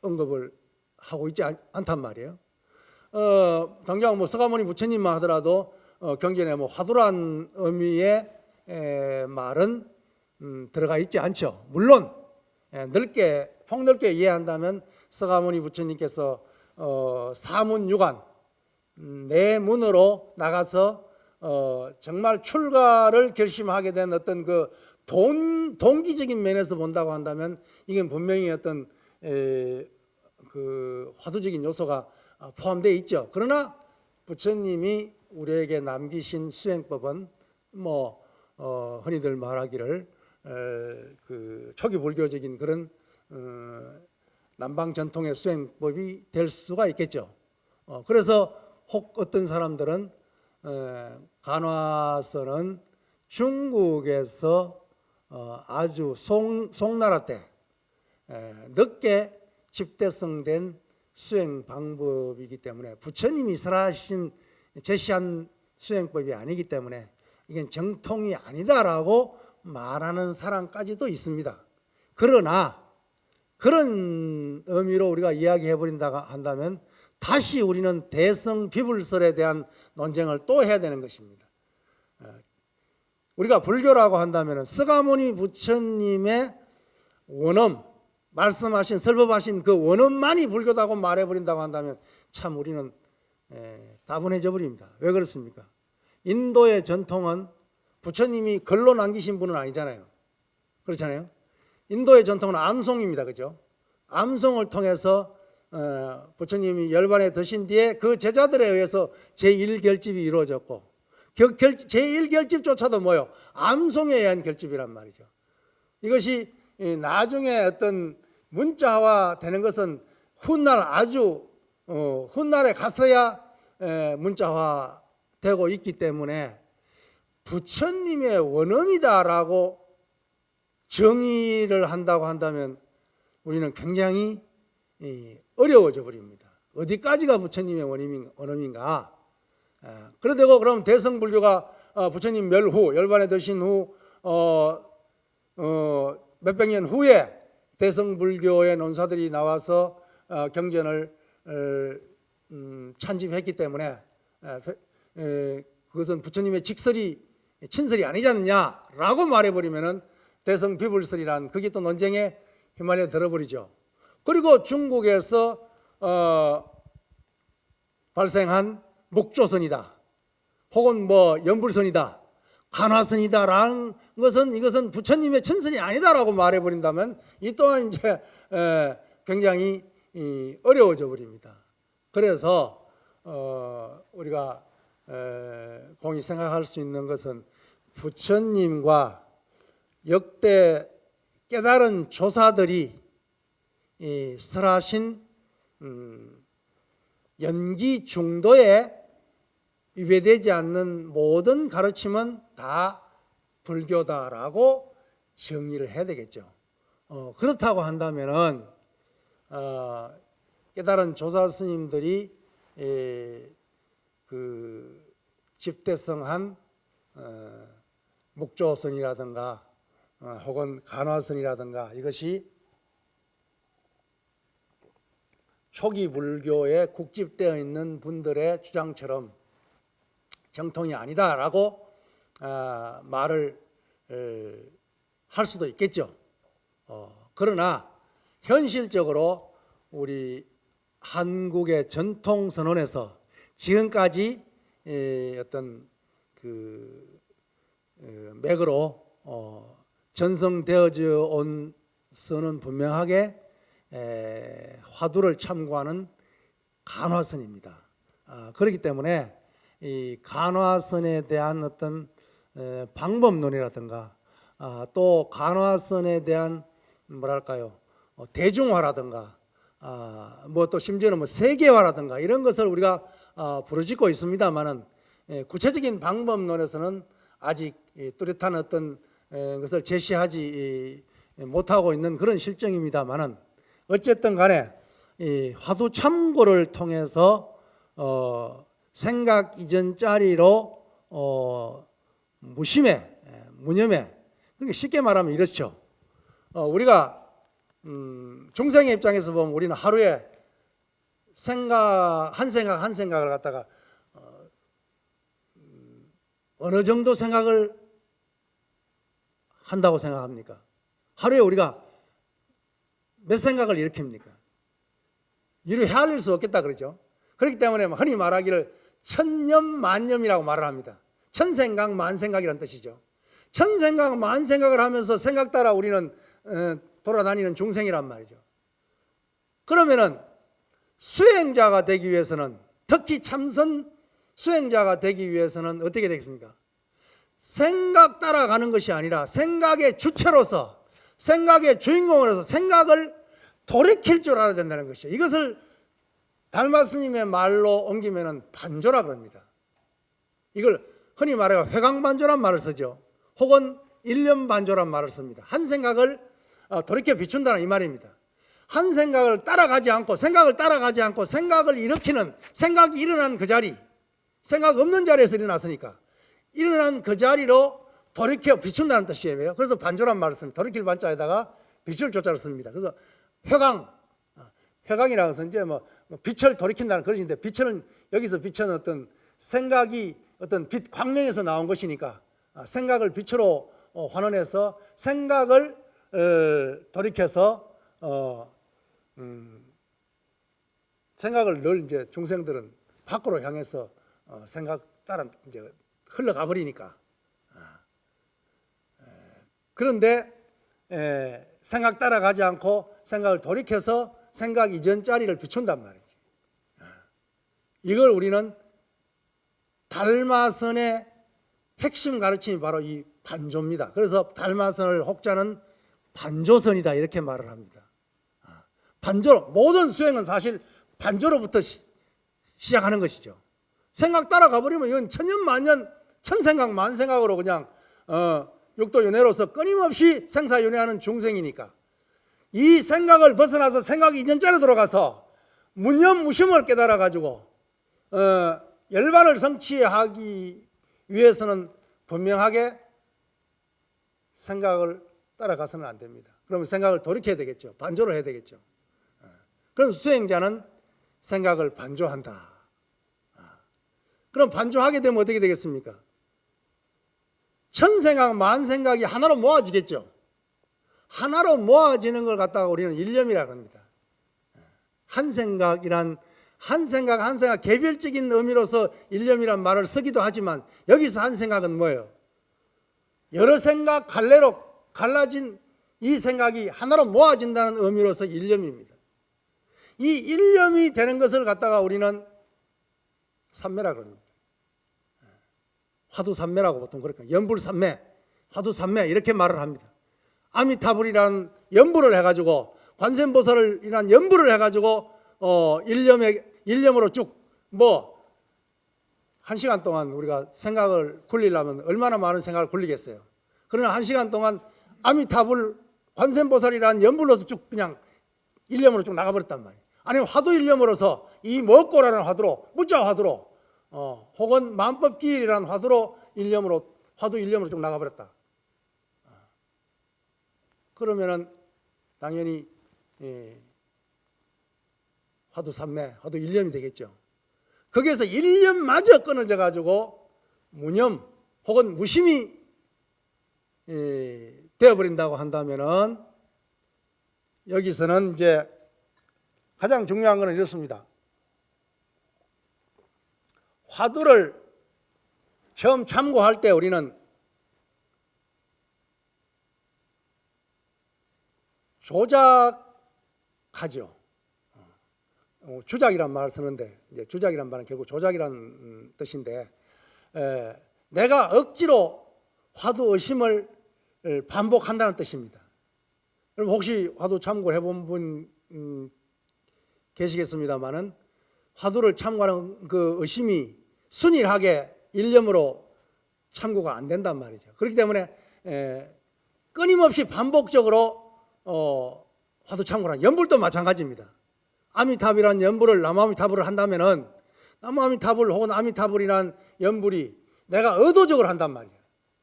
언급을 하고 있지 않단 말이에요. 당장 뭐 서가모니 부처님만 하더라도 경전에 뭐 화두란 의미의 말은 들어가 있지 않죠. 물론 폭넓게 이해한다면 서가모니 부처님께서 사문유관 네 문으로 나가서 정말 출가를 결심하게 된 어떤 그 동기적인 면에서 본다고 한다면 이건 분명히 어떤 그 화두적인 요소가 포함되어 있죠. 그러나 부처님이 우리에게 남기신 수행법은 뭐 흔히들 말하기를 그 초기 불교적인 그런 남방 전통의 수행법이 될 수가 있겠죠. 그래서 혹 어떤 사람들은 간화선은 중국에서 아주 송나라 때 늦게 집대성된 수행 방법이기 때문에 부처님이 제시한 수행법이 아니기 때문에 이건 정통이 아니다라고 말하는 사람까지도 있습니다. 그러나 그런 의미로 우리가 이야기해버린다고 한다면 다시 우리는 대성 비불설에 대한 논쟁을 또 해야 되는 것입니다. 우리가 불교라고 한다면 서가모니 부처님의 원엄, 말씀하신 설법하신 그 원엄만이 불교다고 말해버린다고 한다면 참 우리는 다분해져 버립니다. 왜 그렇습니까? 인도의 전통은 부처님이 글로 남기신 분은 아니잖아요. 그렇잖아요. 인도의 전통은 암송입니다. 그죠? 암송을 통해서 부처님이 열반에 드신 뒤에 그 제자들에 의해서 제1결집이 이루어졌고 제1결집조차도 뭐요? 암송에 의한 결집이란 말이죠. 이것이 나중에 어떤 문자화 되는 것은 훗날에 가서야 문자화 되고 있기 때문에 부처님의 원엄이다라고 정의를 한다고 한다면 우리는 굉장히 어려워져 버립니다. 어디까지가 부처님의 원음인가? 그러되고 그럼 대성불교가 부처님 멸후, 열반에 드신 후 몇백 년 후에 대성불교의 논사들이 나와서 경전을 찬집했기 때문에 그것은 부처님의 친설이 아니지 않느냐라고 말해버리면은 대성비불설이란 그게 또 논쟁에 휘말려 들어버리죠. 그리고 중국에서 발생한 목조선이다, 혹은 뭐 연불선이다, 간화선이다라는 것은 이것은 부처님의 친설이 아니다라고 말해버린다면 이 또한 이제 굉장히 어려워져 버립니다. 그래서 우리가 공히 생각할 수 있는 것은 부처님과 역대 깨달은 조사들이 설하신 연기 중도에 위배되지 않는 모든 가르침은 다 불교다라고 정의를 해야 되겠죠. 그렇다고 한다면은 깨달은 조사 스님들이 그 집대성한 목조선이라든가 혹은 간화선이라든가 이것이 초기 불교에 국집되어 있는 분들의 주장처럼 정통이 아니다라고 말을 할 수도 있겠죠. 그러나 현실적으로 우리 한국의 전통 선언에서 지금까지 어떤 그 맥으로 전성되어져 온 선은 분명하게 화두를 참고하는 간화선입니다. 그렇기 때문에 이 간화선에 대한 어떤 방법론이라든가 또 간화선에 대한 뭐랄까요, 대중화라든가 뭐 또 심지어는 뭐 세계화라든가 이런 것을 우리가 부르짖고 있습니다만은 구체적인 방법론에서는 아직 뚜렷한 어떤 것을 제시하지 못하고 있는 그런 실정입니다만은 어쨌든 간에 이 화두 참고를 통해서 생각 이전짜리로 무심해, 무념해. 그러니까 쉽게 말하면 이렇죠. 우리가 중생의 입장에서 보면 우리는 하루에 한 생각을 갖다가 어느 정도 생각을 한다고 생각합니까? 하루에 우리가 몇 생각을 일으킵니까? 이를 헤아릴 수 없겠다 그러죠. 그렇기 때문에 흔히 말하기를 천념 만념이라고 말을 합니다. 천생각 만생각이라는 뜻이죠. 천생각 만생각을 하면서 생각 따라 우리는 돌아다니는 중생이란 말이죠. 그러면은 수행자가 되기 위해서는, 특히 참선 수행자가 되기 위해서는 어떻게 되겠습니까? 생각 따라가는 것이 아니라 생각의 주체로서, 생각의 주인공으로서 생각을 돌이킬 줄 알아야 된다는 것이죠. 이것을 달마 스님의 말로 옮기면 반조라 그럽니다. 이걸 흔히 말해서 회광반조란 말을 쓰죠. 혹은 일념반조란 말을 씁니다. 한 생각을 돌이켜 비춘다는 이 말입니다. 한 생각을 따라가지 않고 생각을 일으키는, 생각이 일어난 그 자리, 생각 없는 자리에서 일어났으니까 일어난 그 자리로 돌이켜 비춘다는 뜻이에요. 그래서 반조란 말을 씁니다. 돌이킬 반자에다가 빛을 조자를 씁니다. 그래서 회광이라는 것은 이제 뭐 빛을 돌이킨다는 그런 뜻인데, 빛은 여기서 빛은 어떤 생각이 어떤 빛 광명에서 나온 것이니까 생각을 빛으로 환원해서 생각을 돌이켜서 생각을 늘 이제 중생들은 밖으로 향해서 생각 따라 이제 흘러가 버리니까. 그런데 생각 따라가지 않고 생각을 돌이켜서 생각 이전 자리를 비춘단 말이지. 이걸 우리는 달마선의 핵심 가르침이 바로 이 반조입니다. 그래서 달마선을 혹자는 반조선이다 이렇게 말을 합니다. 반조로, 모든 수행은 사실 반조로부터 시작하는 것이죠. 생각 따라가 버리면 이건 천년만년 천생각 만생각으로 그냥 육도윤회로서 끊임없이 생사윤회하는 중생이니까 이 생각을 벗어나서 생각이 이전자로 들어가서 무념무심을 깨달아 가지고 열반을 성취하기 위해서는 분명하게 생각을 따라가서는 안 됩니다. 그러면 생각을 돌이켜야 되겠죠. 반조를 해야 되겠죠. 그럼 수행자는 생각을 반조한다. 그럼 반조하게 되면 어떻게 되겠습니까? 천생각 만생각이 하나로 모아지겠죠. 하나로 모아지는 걸 갖다가 우리는 일념이라고 합니다. 한 생각이란 한 생각 개별적인 의미로서 일념이란 말을 쓰기도 하지만 여기서 한 생각은 뭐예요? 여러 생각 갈래로 갈라진 이 생각이 하나로 모아진다는 의미로서 일념입니다. 이 일념이 되는 것을 갖다가 우리는 삼매라고 합니다. 화두삼매라고 보통 그럴까요? 연불삼매, 화두삼매 이렇게 말을 합니다. 아미타불이라는 연불을 해가지고 관세음보살이라는 연불을 해가지고 일념으로 쭉 한 시간 동안 우리가 생각을 굴리려면 얼마나 많은 생각을 굴리겠어요. 그러나 한 시간 동안 아미타불 관세음보살이라는 연불로서 쭉 그냥 일념으로 쭉 나가버렸단 말이에요. 아니면 화두 일념으로서 이 먹고라는 화두로 무자 화두로 혹은 만법기일이라는 화두로 화두 일념으로 쭉 나가버렸다. 그러면은 당연히 화두 삼매, 화두 일념이 되겠죠. 거기에서 일념마저 끊어져 가지고 무념 혹은 무심이 되어버린다고 한다면은 여기서는 이제 가장 중요한 것은 이렇습니다. 화두를 처음 참고할 때 우리는 조작하죠. 주작이란 말을 쓰는데 이제 주작이란 말은 결국 조작이라는 뜻인데 내가 억지로 화두 의심을 반복한다는 뜻입니다. 여러분 혹시 화두 참고를 해본 분 계시겠습니다만은 화두를 참고하는 그 의심이 순일하게 일념으로 참고가 안 된단 말이죠. 그렇기 때문에 끊임없이 반복적으로 화두 참고를 연불도 마찬가지입니다. 아미타불이라는 연불을 남아미타불을 한다면은 남아미타불 혹은 아미타불이라는 연불이 내가 의도적으로 한단 말이에요.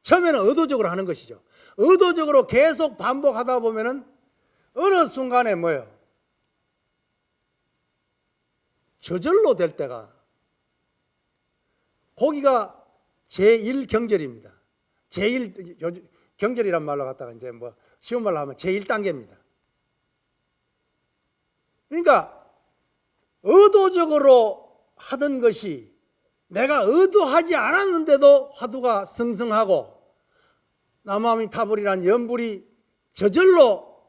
처음에는 의도적으로 하는 것이죠. 의도적으로 계속 반복하다 보면은 어느 순간에 뭐예요? 저절로 될 때가 거기가 제1경절입니다. 경절이란 말로 갖다가 이제 쉬운 말로 하면 제1단계입니다. 그러니까 의도적으로 하던 것이 내가 의도하지 않았는데도 화두가 승승하고 남아미타불이란 연불이 저절로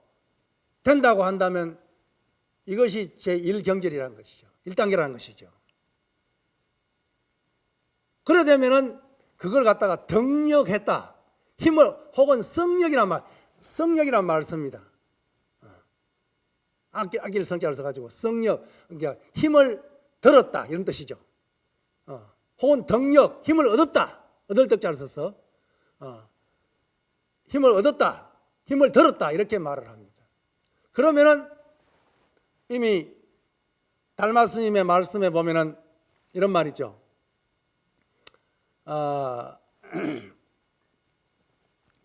된다고 한다면 이것이 제1경절이라는 것이죠. 1단계라는 것이죠. 그래 되면은 그걸 갖다가 덕력했다. 힘을 혹은 성력이란 말을 씁니다. 아끼를 성자를 써가지고 성력, 그러니까 힘을 들었다 이런 뜻이죠. 혹은 덕력, 힘을 얻었다. 얻을 덕자를 써서 힘을 얻었다, 힘을 들었다 이렇게 말을 합니다. 그러면은 이미 달마 스님의 말씀에 보면은 이런 말이죠.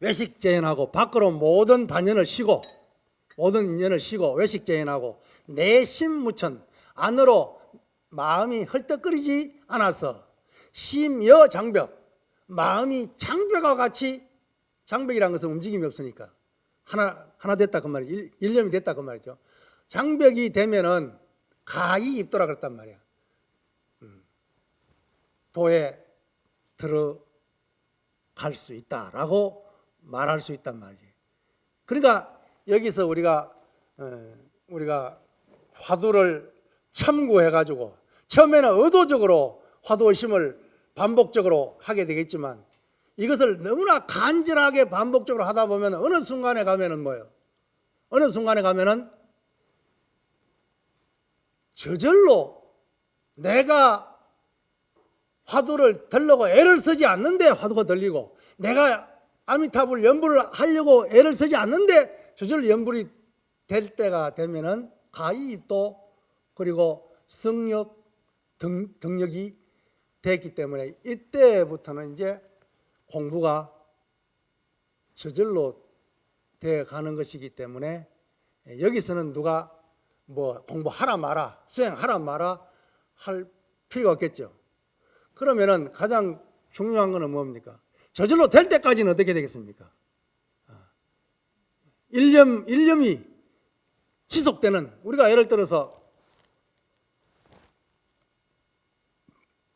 외식제연하고 밖으로 모든 반연을 쉬고 모든 인연을 쉬고 외식제연하고 내심무천 안으로 마음이 헐떡거리지 않아서 심여 장벽 마음이 장벽과 같이 장벽이라는 것은 움직임이 없으니까 하나 됐다 그 말이죠. 일념이 됐다 그 말이죠. 장벽이 되면은 가히 입도라 그랬단 말이야. 도에 들어갈 수 있다라고 말할 수 있단 말이에요. 그러니까 여기서 우리가 화두를 참고해가지고 처음에는 의도적으로 화두 의심을 반복적으로 하게 되겠지만 이것을 너무나 간절하게 반복적으로 하다 보면 어느 순간에 가면은 뭐예요? 어느 순간에 가면은 저절로 내가 화두를 들려고 애를 쓰지 않는데 화두가 들리고 내가 아미타불 연불을 하려고 애를 쓰지 않는데 저절로 연불이 될 때가 되면은 가히 입도 그리고 성역 등력이 됐기 때문에 이때부터는 이제 공부가 저절로 돼 가는 것이기 때문에 여기서는 누가 뭐 공부하라 마라, 수행하라 마라 할 필요가 없겠죠. 그러면은 가장 중요한 것은 뭡니까? 저절로 될 때까지는 어떻게 되겠습니까? 일념이 지속되는, 우리가 예를 들어서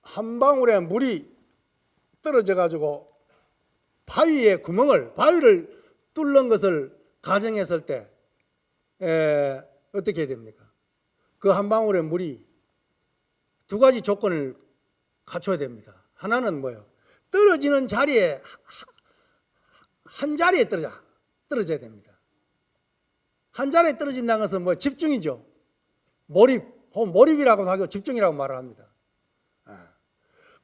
한 방울의 물이 떨어져 가지고 바위를 뚫는 것을 가정했을 때 어떻게 됩니까? 그 한 방울의 물이 두 가지 조건을 갖춰야 됩니다. 하나는 뭐예요? 떨어지는 자리에 한 자리에 떨어져야 됩니다. 한 자리에 떨어진다는 것은 뭐 집중이죠. 몰입이라고 하고 집중이라고 말을 합니다.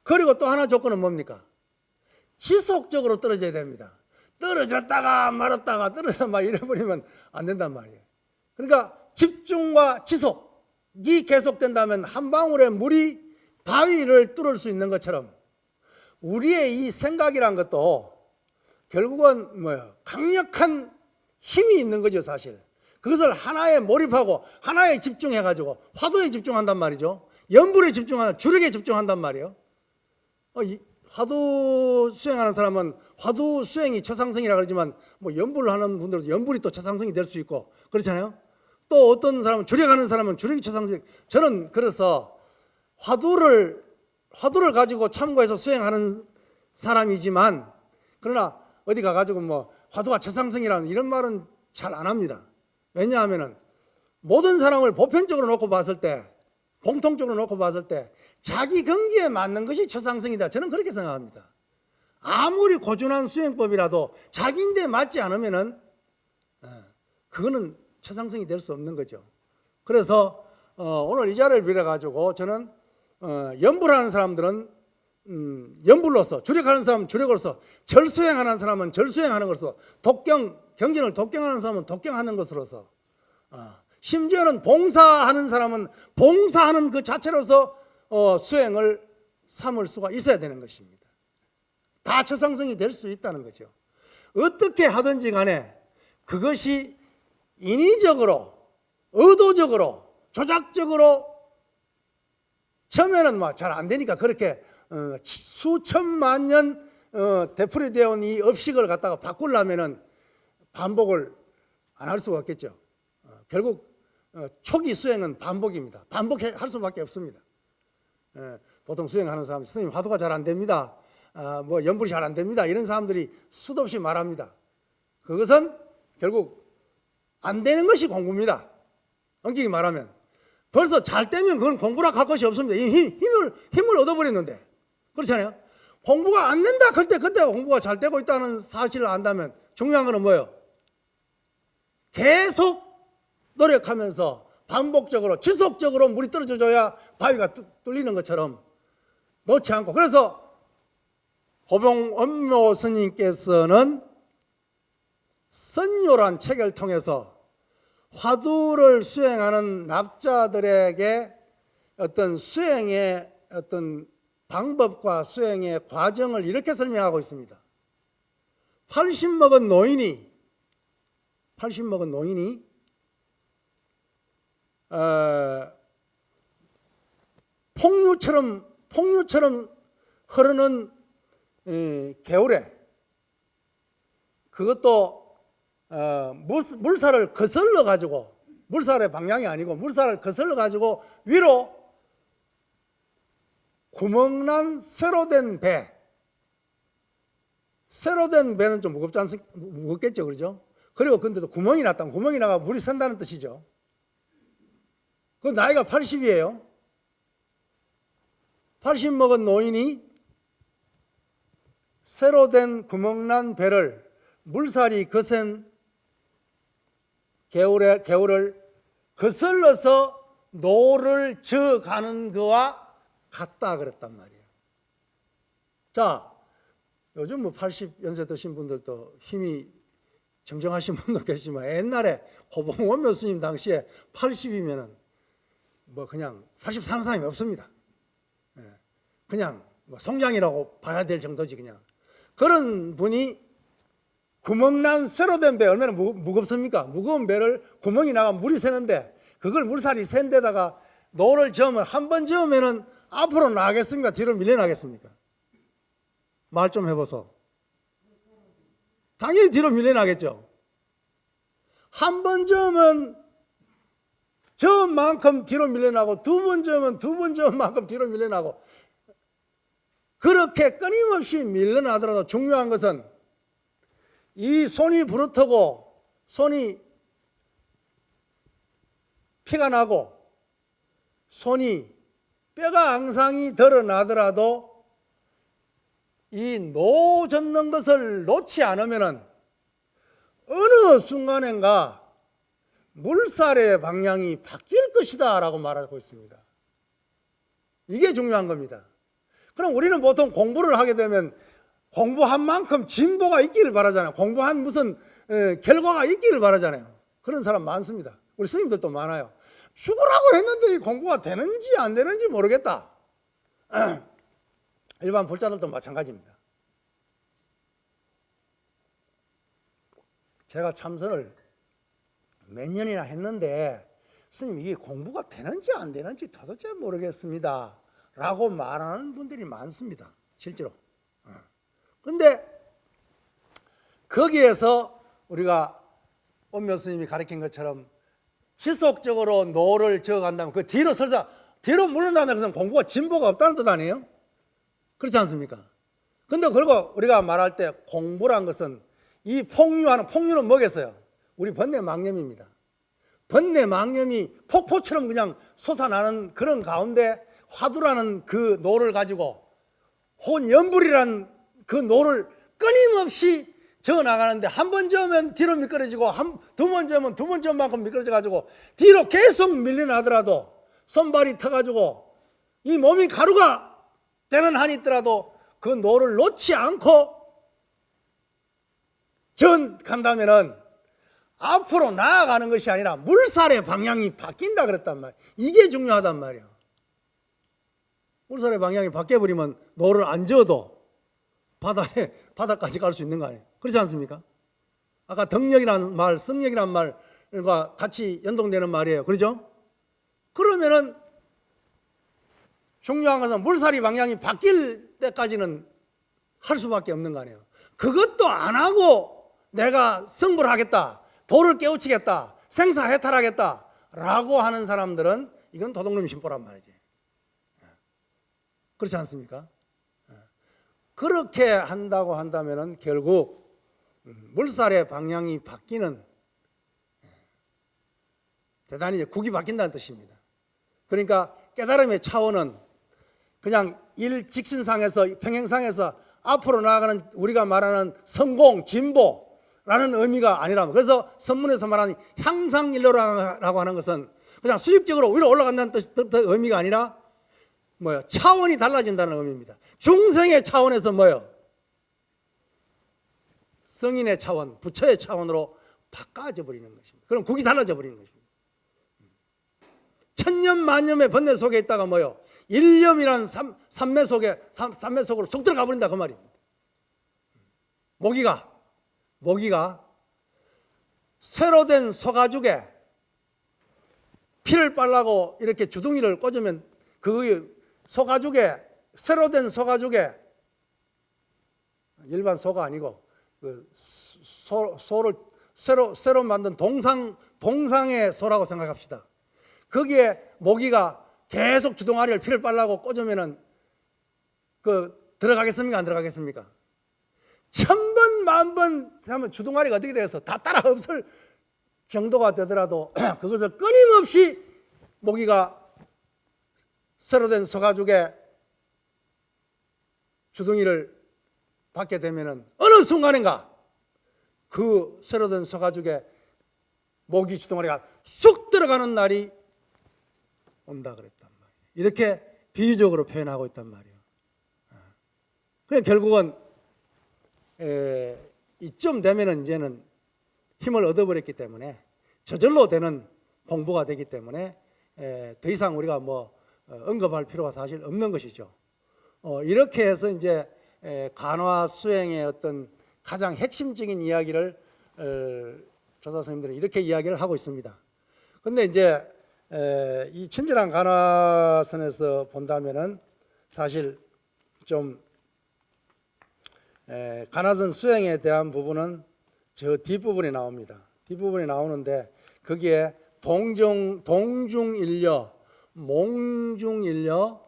그리고 또 하나 조건은 뭡니까? 지속적으로 떨어져야 됩니다. 떨어졌다가 말았다가 떨어져 막 이래버리면 안 된단 말이에요. 그러니까 집중과 지속이 계속된다면 한 방울의 물이 바위를 뚫을 수 있는 것처럼 우리의 이 생각이란 것도 결국은 뭐예요? 강력한 힘이 있는 거죠, 사실. 그것을 하나에 몰입하고 하나에 집중해가지고 화두에 집중한단 말이죠. 연불에 집중하는, 주력에 집중한단 말이에요. 화두 수행하는 사람은 화두 수행이 처상성이라 그러지만 뭐 연불을 하는 분들도 연불이 또 처상성이 될 수 있고 그렇잖아요. 또 어떤 사람은 주력하는 사람은 주력이 처상성. 저는 그래서 화두를 가지고 참고해서 수행하는 사람이지만 그러나 어디 가가지고 뭐 화두가 처상성이라는 이런 말은 잘 안 합니다. 왜냐하면은 모든 사람을 보편적으로 놓고 봤을 때, 공통적으로 놓고 봤을 때 자기 경기에 맞는 것이 처상성이다. 저는 그렇게 생각합니다. 아무리 고준한 수행법이라도 자기인데 맞지 않으면은 그거는 처상성이 될 수 없는 거죠. 그래서 오늘 이 자리를 빌어 가지고 저는 연불하는 사람들은 연불로서, 주력하는 사람은 주력으로서, 절수행하는 사람은 절수행하는 것으로서, 경전을 독경하는 사람은 독경하는 것으로서, 심지어는 봉사하는 사람은 봉사하는 그 자체로서 수행을 삼을 수가 있어야 되는 것입니다. 다 처상성이 될 수 있다는 거죠. 어떻게 하든지 간에 그것이 인위적으로, 의도적으로, 조작적으로 처음에는 막 잘 안 되니까 그렇게 수천만 년 되풀이되어 온 이 업식을 갖다가 바꾸려면은 반복을 안 할 수가 없겠죠. 결국 초기 수행은 반복입니다. 반복할 수밖에 없습니다. 보통 수행하는 사람, 선생님 화두가 잘 안 됩니다. 뭐 연불이 잘 안 됩니다. 이런 사람들이 수도 없이 말합니다. 그것은 결국 안 되는 것이 공부입니다. 엄격히 말하면 벌써 잘 되면 그건 공부라 할 것이 없습니다. 힘을 얻어버렸는데 그렇잖아요. 공부가 안 된다 할 때 그때 공부가 잘 되고 있다는 사실을 안다면 중요한 것은 뭐예요? 계속 노력하면서 반복적으로 지속적으로 물이 떨어져줘야 바위가 뚫리는 것처럼 놓지 않고, 그래서 호봉원묘 스님께서는 선요란 책을 통해서 화두를 수행하는 납자들에게 어떤 수행의 어떤 방법과 수행의 과정을 이렇게 설명하고 있습니다. 80 먹은 노인이 폭류처럼 흐르는 개울에, 그것도 물살을 거슬러 가지고, 물살의 방향이 아니고 물살을 거슬러 가지고 위로 구멍난 새로 된 배는 좀 무겁겠죠, 그렇죠? 그리고 근데도 구멍이 났다면 구멍이 나가 물이 샌다는 뜻이죠. 그 나이가 80이에요. 80 먹은 노인이 새로 된 구멍난 배를 물살이 거센 개울을 거슬러서 노를 져가는 거와 같다 그랬단 말이에요. 자, 요즘 뭐 80연세 드신 분들도 힘이 정정하신 분도 계시지만 옛날에 호봉원묘 스님 당시에 80이면은 뭐 그냥 80 사는 사람이 없습니다. 그냥 뭐 송장이라고 봐야 될 정도지. 그냥 그런 분이 구멍난 쇠로 된 배, 얼마나 무겁습니까? 무거운 배를 구멍이 나가 물이 새는데 그걸 물살이 센 데다가 노를 저으면, 한 번 저으면은 앞으로 나가겠습니까? 뒤로 밀려나겠습니까? 말 좀 해보소. 당연히 뒤로 밀려나겠죠. 한 번 저으면 저만큼 뒤로 밀려나고, 두 번 저으면 두 번 저은 만큼 뒤로 밀려나고, 그렇게 끊임없이 밀려나더라도 중요한 것은 이 손이 부르트고 손이 피가 나고 손이 뼈가 앙상이 드러나더라도 이 노 젓는 것을 놓지 않으면 어느 순간인가 물살의 방향이 바뀔 것이다 라고 말하고 있습니다. 이게 중요한 겁니다. 그럼 우리는 보통 공부를 하게 되면 공부한 만큼 진보가 있기를 바라잖아요. 공부한 무슨 결과가 있기를 바라잖아요. 그런 사람 많습니다. 우리 스님들도 많아요. 죽으라고 했는데 공부가 되는지 안 되는지 모르겠다. 일반 불자들도 마찬가지입니다. 제가 참선을 몇 년이나 했는데 스님 이게 공부가 되는지 안 되는지 도대체 모르겠습니다 라고 말하는 분들이 많습니다. 실제로. 그런데 거기에서 우리가 온묘 스님이 가르친 것처럼 지속적으로 노를 저어간다면 그 뒤로 설사 뒤로 물러난다는 것은 공부가 진보가 없다는 뜻 아니에요? 그렇지 않습니까? 근데 그리고 우리가 말할 때 공부란 것은 이 폭류는 뭐겠어요? 우리 번뇌망념입니다. 번뇌망념이 폭포처럼 그냥 솟아나는 그런 가운데 화두라는 그 노를 가지고 혼연불이라는 그 노를 끊임없이 저어나가는데, 한 번 저으면 뒤로 미끄러지고 두 번 저으면 두 번 저은 만큼 미끄러져 가지고 뒤로 계속 밀려나더라도, 손발이 터가지고 이 몸이 가루가 되는 한이 있더라도 그 노를 놓지 않고 저어간다면은 앞으로 나아가는 것이 아니라 물살의 방향이 바뀐다 그랬단 말이에요. 이게 중요하단 말이에요. 물살의 방향이 바뀌어버리면 노를 안 저어도 바다까지 갈 수 있는 거 아니에요. 그렇지 않습니까? 아까 덕력이라는 말, 성력이라는 말과 같이 연동되는 말이에요. 그렇죠? 그러면은 중요한 것은 물살이 방향이 바뀔 때까지는 할 수밖에 없는 거 아니에요. 그것도 안 하고 내가 승부를 하겠다, 도를 깨우치겠다, 생사해탈하겠다 라고 하는 사람들은 이건 도둑놈 심보란 말이지. 그렇지 않습니까? 그렇게 한다고 한다면 결국 물살의 방향이 바뀌는, 대단히 국이 바뀐다는 뜻입니다. 그러니까 깨달음의 차원은 그냥 일직선상에서, 평행상에서 앞으로 나아가는 우리가 말하는 성공, 진보라는 의미가 아니라, 그래서 선문에서 말하는 향상일로라고 하는 것은 그냥 수직적으로 위로 올라간다는 의미가 아니라 뭐요? 차원이 달라진다는 의미입니다. 중생의 차원에서 뭐요? 성인의 차원, 부처의 차원으로 바꿔져 버리는 것입니다. 그럼 국이 달라져 버리는 것입니다. 천년 만년의 번뇌 속에 있다가 뭐요? 일념이란 삼매 속으로 쏙 들어가 버린다 그 말입니다. 모기가 쇠로 된 소가죽에 피를 빨라고 이렇게 주둥이를 꽂으면 그 소가죽에, 쇠로 된 소가죽에, 일반 소가 아니고 그 소를 쇠로 만든 동상의 소라고 생각합시다. 거기에 모기가 계속 주둥아리를 피를 빨라고 꽂으면은 그 들어가겠습니까? 안 들어가겠습니까? 1000번 만번 하면 주둥아리가 어떻게 돼서 다 따라 없을 정도가 되더라도 그것을 끊임없이 모기가 쇠로 된 소가죽에 주둥이를 받게 되면은 어느 순간인가 그 쇠로 된 소가죽에 모기 주둥아리가 쑥 들어가는 날이 온다 그랬단 말이에요. 이렇게 비유적으로 표현하고 있단 말이에요. 그래 결국은 이쯤 되면은 이제는 힘을 얻어버렸기 때문에 저절로 되는 공부가 되기 때문에 더 이상 우리가 언급할 필요가 사실 없는 것이죠. 이렇게 해서 이제 간화 수행의 어떤 가장 핵심적인 이야기를 조사 선생님들은 이렇게 이야기를 하고 있습니다. 근데 이제 이 천지랑 간화선에서 본다면은 사실 좀 간화선 수행에 대한 부분은 저 뒷부분에 나옵니다. 뒷부분에 나오는데 거기에 동중일려, 몽중일려,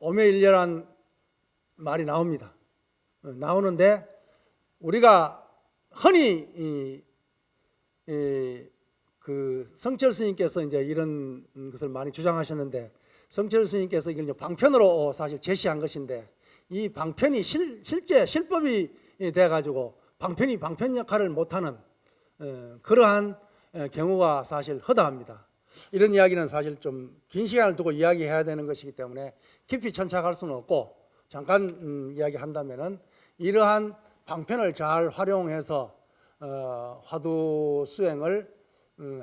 오매일려란 말이 나옵니다. 나오는데 우리가 흔히 그 성철 스님께서 이제 이런 것을 많이 주장하셨는데, 성철 스님께서 이걸 이제 방편으로 사실 제시한 것인데, 이 방편이 실제 실법이 돼 가지고 방편이 방편 역할을 못하는 그러한 경우가 사실 허다합니다. 이런 이야기는 사실 좀 긴 시간을 두고 이야기해야 되는 것이기 때문에 깊이 천착할 수는 없고, 잠깐 이야기한다면은 이러한 방편을 잘 활용해서 화두 수행을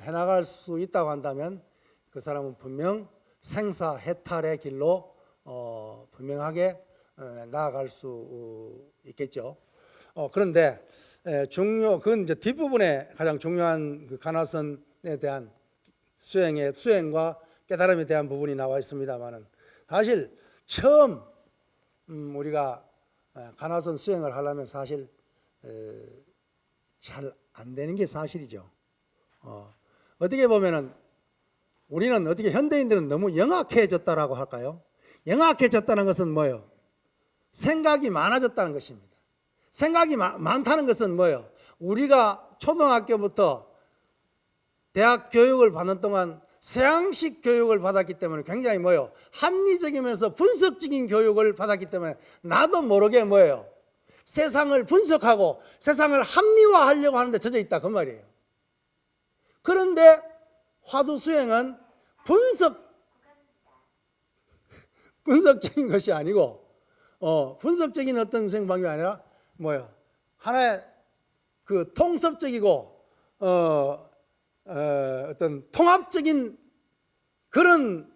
해나갈 수 있다고 한다면 그 사람은 분명 생사해탈의 길로 분명하게 나아갈 수 있겠죠. 그런데 그건 이제 뒷부분에 가장 중요한 그 간화선에 대한 수행과 깨달음에 대한 부분이 나와 있습니다만은, 사실 처음 우리가 간화선 수행을 하려면 사실 잘 안 되는 게 사실이죠. 어떻게 보면은 우리는 어떻게 현대인들은 너무 영악해졌다라고 할까요? 영악해졌다는 것은 뭐예요? 생각이 많아졌다는 것입니다. 생각이 많다는 것은 뭐예요? 우리가 초등학교부터 대학 교육을 받는 동안 서양식 교육을 받았기 때문에 굉장히 뭐예요? 합리적이면서 분석적인 교육을 받았기 때문에 나도 모르게 뭐예요? 세상을 분석하고 세상을 합리화하려고 하는데 젖어 있다 그 말이에요. 그런데 화두 수행은 분석적인 것이 아니고 분석적인 어떤 수행 방법이 아니라 뭐예요? 하나의 그 통섭적이고 어떤 통합적인 그런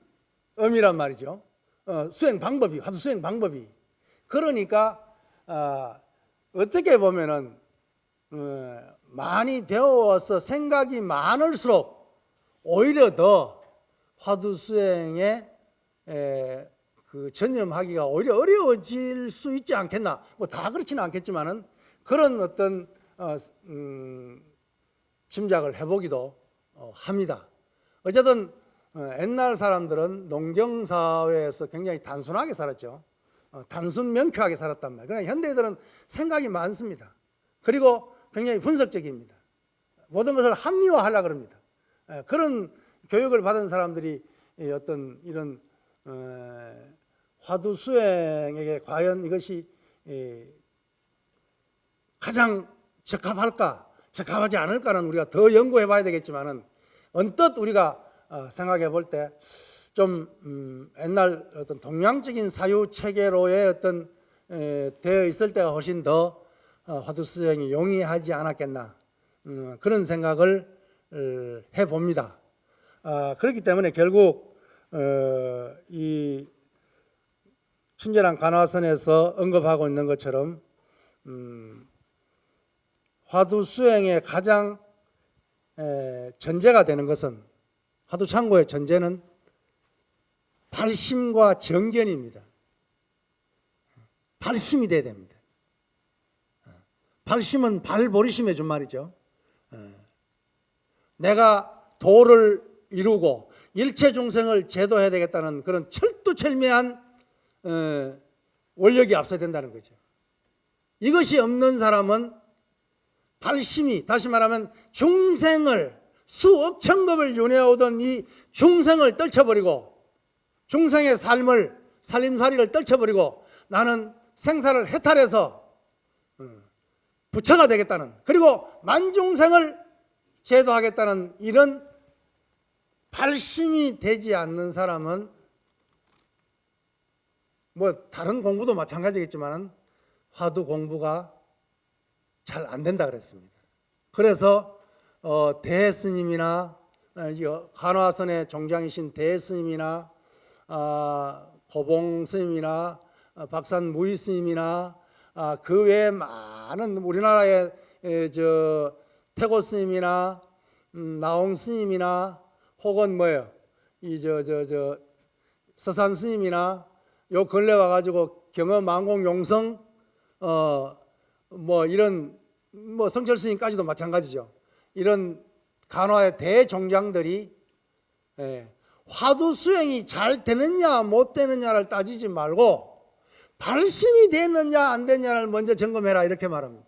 의미란 말이죠. 수행 방법이, 화두 수행 방법이. 그러니까 어떻게 보면은 많이 배워서 생각이 많을수록 오히려 더 화두 수행에 그 전념하기가 오히려 어려워질 수 있지 않겠나. 뭐 다 그렇지는 않겠지만은 그런 어떤 짐작을 해보기도 합니다. 어쨌든 옛날 사람들은 농경 사회에서 굉장히 단순하게 살았죠. 단순 명쾌하게 살았단 말이에요. 그러나 현대인들은 생각이 많습니다. 그리고 굉장히 분석적입니다. 모든 것을 합리화하려고 합니다. 그런 교육을 받은 사람들이 어떤 이런 화두 수행에게 과연 이것이 가장 적합할까, 적합하지 않을까는 우리가 더 연구해 봐야 되겠지만은, 언뜻 우리가 생각해 볼 때 좀 옛날 어떤 동양적인 사유 체계로의 어떤 되어 있을 때가 훨씬 더 화두 수행이 용이하지 않았겠나, 그런 생각을 해 봅니다. 그렇기 때문에 결국 이 친절한 간화선에서 언급하고 있는 것처럼 화두 수행의 가장 전제가 되는 것은, 화두 창고의 전제는 발심과 정견입니다. 발심이 돼야 됩니다. 발심은 발보리심의 준말이죠. 내가 도를 이루고 일체 중생을 제도해야 되겠다는 그런 철두철미한 원력이 앞서야 된다는 거죠. 이것이 없는 사람은 발심이, 다시 말하면 중생을 수억 천겁을 윤회하오던 이 중생을 떨쳐버리고, 중생의 삶을, 살림살이를 떨쳐버리고 나는 생사를 해탈해서 부처가 되겠다는, 그리고 만중생을 제도하겠다는 이런 발심이 되지 않는 사람은 뭐 다른 공부도 마찬가지겠지만 화두 공부가 잘 안 된다 그랬습니다. 그래서 대스님이나 간화선의 종장이신 대스님이나 고봉 스님이나 박산 무의 스님이나 그 외에 많은 우리나라의 태고 스님이나 나홍 스님이나 혹은 뭐예요 서산 스님이나 요 근래 와가지고 경험 만공 용성 뭐 이런 뭐 성철 스님까지도 마찬가지죠. 이런 간화의 대종장들이 화두 수행이 잘 되느냐 못 되느냐를 따지지 말고 발심이 됐느냐 안 됐느냐를 먼저 점검해라 이렇게 말합니다.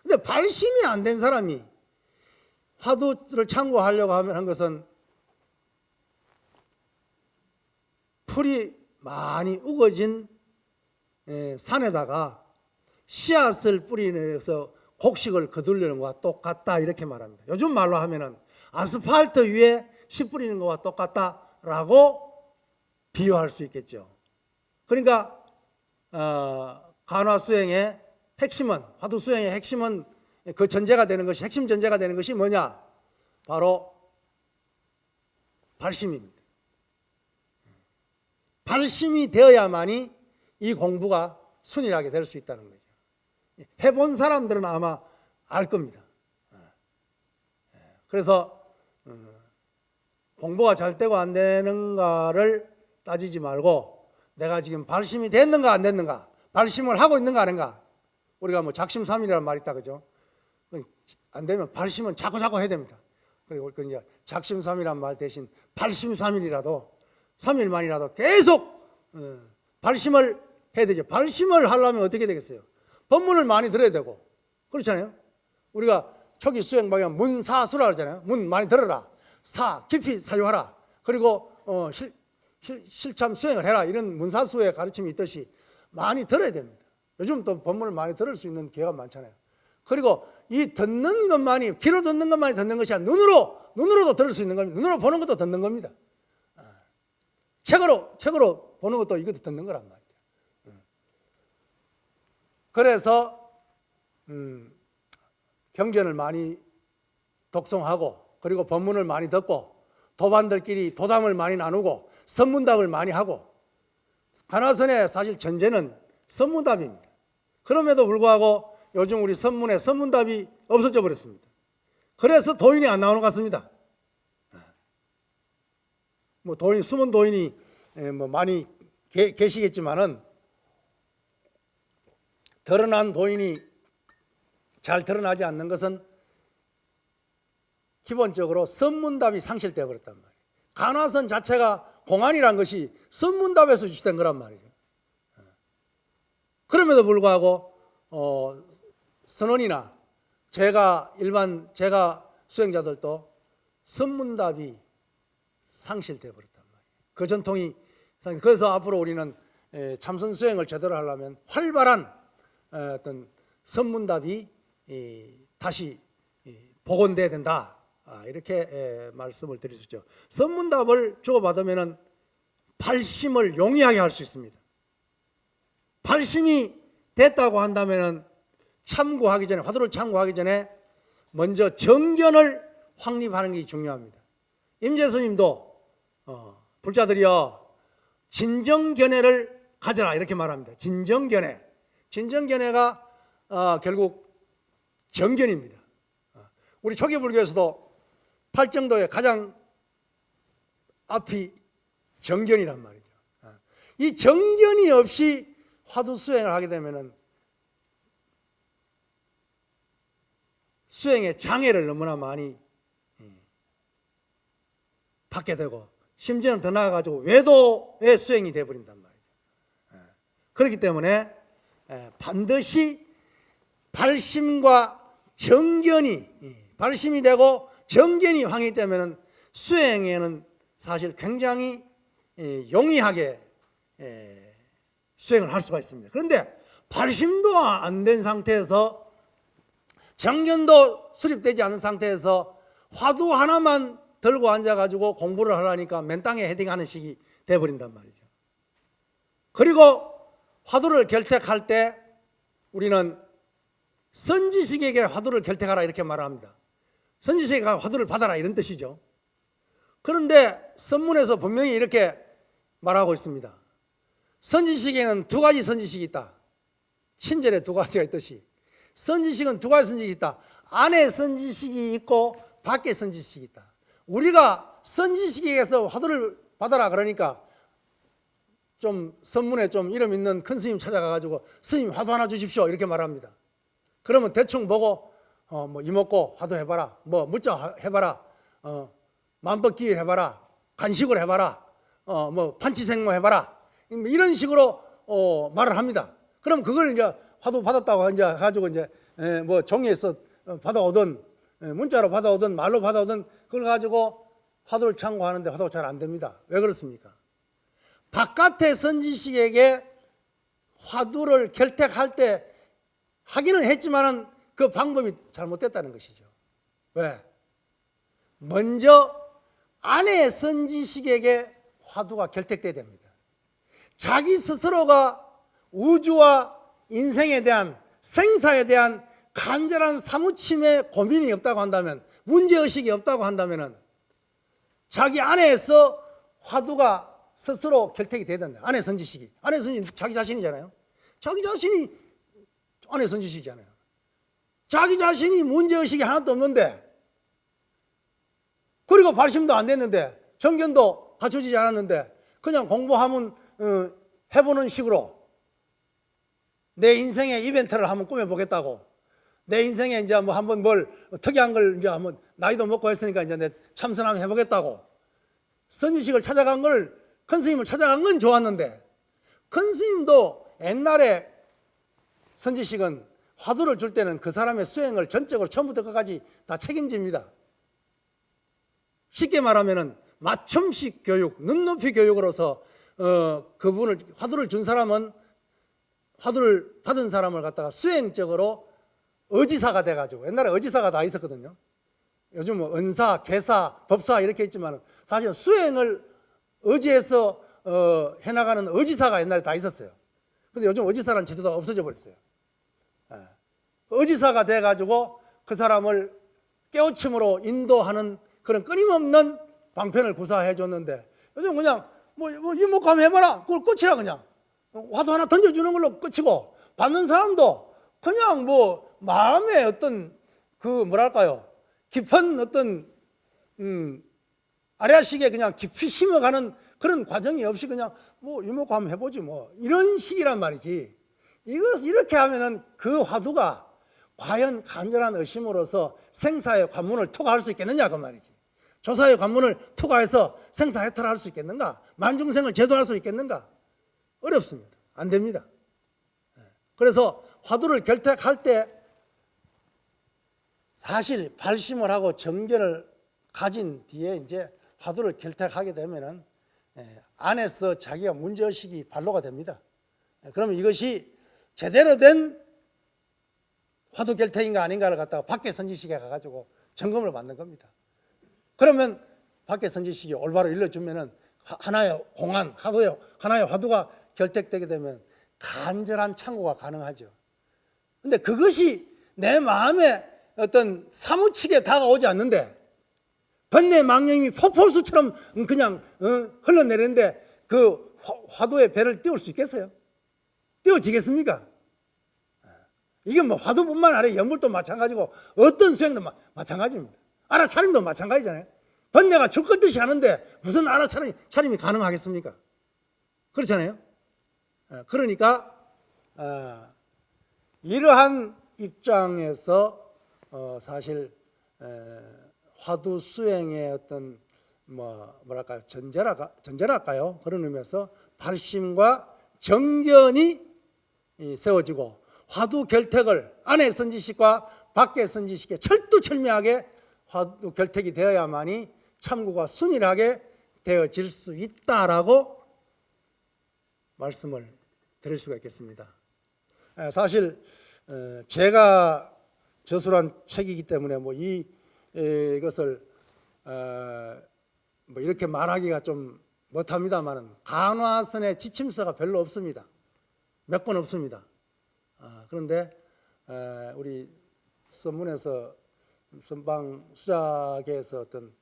근데 발심이 안 된 사람이 화두를 참고하려고 한 것은 풀이 많이 우거진 산에다가 씨앗을 뿌리내서 곡식을 거두려는 것과 똑같다 이렇게 말합니다. 요즘 말로 하면은 아스팔트 위에 씨 뿌리는 것과 똑같다라고 비유할 수 있겠죠. 그러니까 간화 수행의 핵심은 화두 수행의 핵심은 그 전제가 되는 것이 핵심 전제가 되는 것이 뭐냐? 바로 발심입니다. 발심이 되어야만이 이 공부가 순일하게 될 수 있다는 거죠. 해본 사람들은 아마 알 겁니다. 그래서 공부가 잘 되고 안 되는가를 따지지 말고 내가 지금 발심이 됐는가 안 됐는가, 발심을 하고 있는가 아닌가. 우리가 뭐 작심삼일이라는 말이 있다 그죠? 안 되면 발심은 자꾸 해야 됩니다. 그리고 이제 작심삼일이라는 말 대신 발심삼일이라도 3일만이라도 계속 발심을 해야 되죠. 발심을 하려면 어떻게 되겠어요? 법문을 많이 들어야 되고 그렇잖아요. 우리가 초기 수행 방향 문사수라 그러잖아요. 문 많이 들어라, 사 깊이 사유하라, 그리고 실참 수행을 해라, 이런 문사수의 가르침이 있듯이 많이 들어야 됩니다. 요즘 또 법문을 많이 들을 수 있는 기회가 많잖아요. 그리고 이 듣는 것만이, 귀로 듣는 것만이 듣는 것이 아니라 눈으로도 들을 수 있는 겁니다. 눈으로 보는 것도 듣는 겁니다. 책으로 보는 것도 이것도 듣는 거란 말이에요. 그래서 경전을 많이 독송하고, 그리고 법문을 많이 듣고, 도반들끼리 도담을 많이 나누고, 선문답을 많이 하고. 간화선의 사실 전제는 선문답입니다. 그럼에도 불구하고 요즘 우리 선문에 선문답이 없어져 버렸습니다. 그래서 도인이 안 나오는 것 같습니다. 뭐 숨은 도인이 뭐 많이 계시겠지만은 드러난 도인이 잘 드러나지 않는 것은 기본적으로 선문답이 상실되어 버렸단 말이에요. 간화선 자체가 공안이란 것이 선문답에서 유출된 거란 말이죠. 그럼에도 불구하고 선원이나 제가 수행자들도 선문답이 상실되어 버렸단 말이에요. 그 전통이. 그래서 앞으로 우리는 참선 수행을 제대로 하려면 활발한 어떤 선문답이 다시 복원돼야 된다, 이렇게 말씀을 드릴 수 있죠. 선문답을 주고받으면 발심을 용이하게 할 수 있습니다. 발심이 됐다고 한다면 참고하기 전에, 화두를 참고하기 전에 먼저 정견을 확립하는 게 중요합니다. 임재스님도 불자들이여 진정견해를 가져라 이렇게 말합니다. 진정견해가 결국 정견입니다. 우리 초기 불교에서도 팔정도의 가장 앞이 정견이란 말이죠. 이 정견이 없이 화두 수행을 하게 되면은 수행의 장애를 너무나 많이 받게 되고, 심지어는 더 나아가지고 외도의 수행이 되어버린단 말이죠. 그렇기 때문에 반드시 발심과 정견이, 발심이 되고 정견이 확립되면 수행에는 사실 굉장히 용이하게 수행을 할 수가 있습니다. 그런데 발심도 안 된 상태에서, 정견도 수립되지 않은 상태에서 화두 하나만 들고 앉아가지고 공부를 하려니까 맨땅에 헤딩하는 식이 돼버린단 말이죠. 그리고 화두를 결택할 때 우리는 선지식에게 화두를 결택하라 이렇게 말합니다. 선지식에가 화두를 받아라 이런 뜻이죠. 그런데 선문에서 분명히 이렇게 말하고 있습니다. 선지식에는 두 가지 선지식이 있다. 친절에 두 가지가 있듯이 선지식은 두 가지 선지식이 있다. 안에 선지식이 있고 밖에 선지식이 있다. 우리가 선지식에서 화두를 받아라 그러니까 좀 선문에 좀 이름 있는 큰 스님 찾아가가지고 스님 화두 하나 주십시오 이렇게 말합니다. 그러면 대충 보고 뭐 이먹고 화두 해봐라, 뭐 무자 해봐라, 만법기일 해봐라, 간식을 해봐라, 뭐 판치생모 해봐라 이런 식으로 말을 합니다. 그럼 그걸 이제 화두 받았다고 이제 가지고 이제 뭐 종이에서 받아오든 문자로 받아오든 말로 받아오든 그걸 가지고 화두를 창고하는데 화두가 잘 안 됩니다. 왜 그렇습니까? 바깥의 선지식에게 화두를 결택할 때 하기는 했지만은 그 방법이 잘못됐다는 것이죠. 왜? 먼저 안의 선지식에게 화두가 결택돼야 됩니다. 자기 스스로가 우주와 인생에 대한 생사에 대한 간절한 사무침에 고민이 없다고 한다면, 문제의식이 없다고 한다면 자기 안에서 화두가 스스로 결택이 돼야 된다. 안의 선지식이. 안의 선지식이 자기 자신이잖아요. 자기 자신이 안의 선지식이잖아요. 자기 자신이 문제의식이 하나도 없는데, 그리고 발심도 안 됐는데, 정견도 갖춰지지 않았는데 그냥 공부하면 해보는 식으로 내 인생의 이벤트를 한번 꾸며보겠다고, 내 인생에 이제 뭐 한번 뭘 특이한 걸 이제 한번 나이도 먹고 했으니까 이제 내 참선 한번 해보겠다고 선지식을 찾아간 걸, 큰 스님을 찾아간 건 좋았는데, 큰 스님도 옛날에 선지식은 화두를 줄 때는 그 사람의 수행을 전적으로 처음부터 끝까지 다 책임집니다. 쉽게 말하면은 맞춤식 교육, 눈높이 교육으로서 그분을, 화두를 준 사람은 화두를 받은 사람을 갖다가 수행적으로 의지사가 돼가지고, 옛날에 의지사가 다 있었거든요. 요즘 뭐 은사, 개사, 법사 이렇게 있지만 사실은 수행을 의지해서 해나가는 의지사가 옛날에 다 있었어요. 근데 요즘 의지사라는 제도가 없어져 버렸어요. 의지사가 돼가지고 그 사람을 깨우침으로 인도하는 그런 끊임없는 방편을 구사해 줬는데, 요즘 그냥 뭐 이목구 한번 해봐라, 그걸 끝이라. 그냥 화두 하나 던져주는 걸로 끝이고, 받는 사람도 그냥 뭐 마음에 어떤 그 뭐랄까요, 깊은 어떤 아래아식에 그냥 깊이 심어가는 그런 과정이 없이 그냥 뭐 이목구 한번 해보지 뭐 이런 식이란 말이지. 이렇게 하면은 그 화두가 과연 간절한 의심으로서 생사의 관문을 투과할 수 있겠느냐 그 말이지. 조사의 관문을 투과해서 생사해탈할 수 있겠는가? 만중생을 제도할 수 있겠는가? 어렵습니다. 안 됩니다. 그래서 화두를 결택할 때 사실 발심을 하고 정견을 가진 뒤에 이제 화두를 결택하게 되면은 안에서 자기가 문제의식이 발로가 됩니다. 그러면 이것이 제대로 된 화두 결택인가 아닌가를 갖다가 밖에 선지식에 가가지고 점검을 받는 겁니다. 그러면 밖에 선지식이 올바로 일러주면은 하나의 공안, 하나의 화두가 결택되게 되면 간절한 창고가 가능하죠. 근데 그것이 내 마음에 어떤 사무치게 다가오지 않는데, 번뇌 망령이 폭포수처럼 그냥 흘러내리는데 그 화두의 배를 띄울 수 있겠어요? 띄워지겠습니까? 이게 뭐 화두뿐만 아니라 연불도 마찬가지고 어떤 수행도 마찬가지입니다. 알아차림도 마찬가지잖아요. 번뇌가 죽을 듯이 하는데 무슨 알아차림이 가능하겠습니까? 그렇잖아요. 그러니까 이러한 입장에서 사실 화두 수행의 어떤 뭐랄까요, 전제랄까요, 그런 의미에서 발심과 정견이 세워지고 화두 결택을 안의 선지식과 밖의 선지식에 철두철미하게 화두 결택이 되어야만이 참고가 순일하게 되어질 수 있다라고 말씀을 드릴 수가 있겠습니다. 사실 제가 저술한 책이기 때문에 뭐 이것을 뭐 이렇게 말하기가 좀 못합니다만은 간화선의 지침서가 별로 없습니다. 몇 권 없습니다. 그런데 우리 선문에서 선방 수자계에서 어떤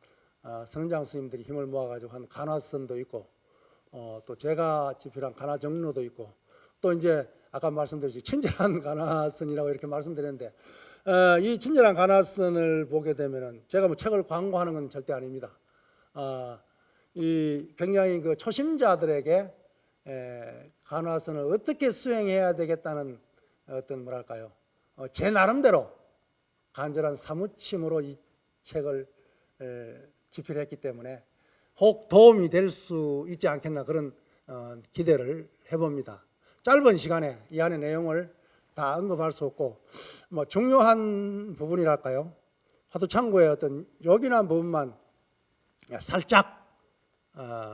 선장 스님들이 힘을 모아가지고 한 간화선도 있고, 또 제가 집필한 간화정로도 있고, 또 이제 아까 말씀드렸듯이 친절한 간화선이라고 이렇게 말씀드렸는데, 이 친절한 간화선을 보게 되면은 제가 뭐 책을 광고하는 건 절대 아닙니다. 이 굉장히 그 초심자들에게 간화선을 어떻게 수행해야 되겠다는 어떤 뭐랄까요, 제 나름대로 간절한 사무침으로 이 책을 집필했기 때문에 혹 도움이 될 수 있지 않겠나 그런 기대를 해봅니다. 짧은 시간에 이 안의 내용을 다 언급할 수 없고, 뭐 중요한 부분이랄까요, 화두창고의 어떤 요긴한 부분만 살짝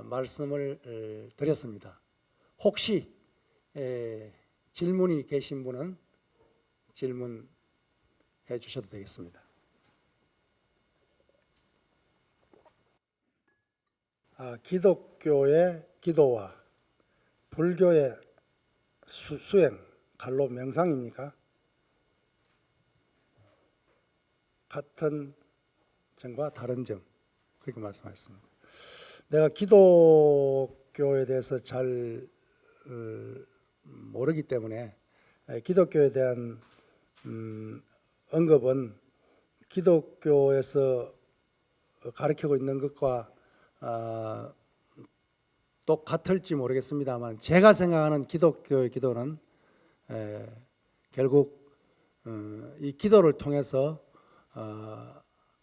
말씀을 드렸습니다. 혹시 질문이 계신 분은 질문해 주셔도 되겠습니다. 기독교의 기도와 불교의 수행, 갈로 명상입니까? 같은 점과 다른 점, 그렇게 말씀하셨습니다. 내가 기독교에 대해서 잘 모르기 때문에 기독교에 대한 언급은 기독교에서 가르치고 있는 것과 똑같을지 모르겠습니다만, 제가 생각하는 기독교의 기도는 결국 이 기도를 통해서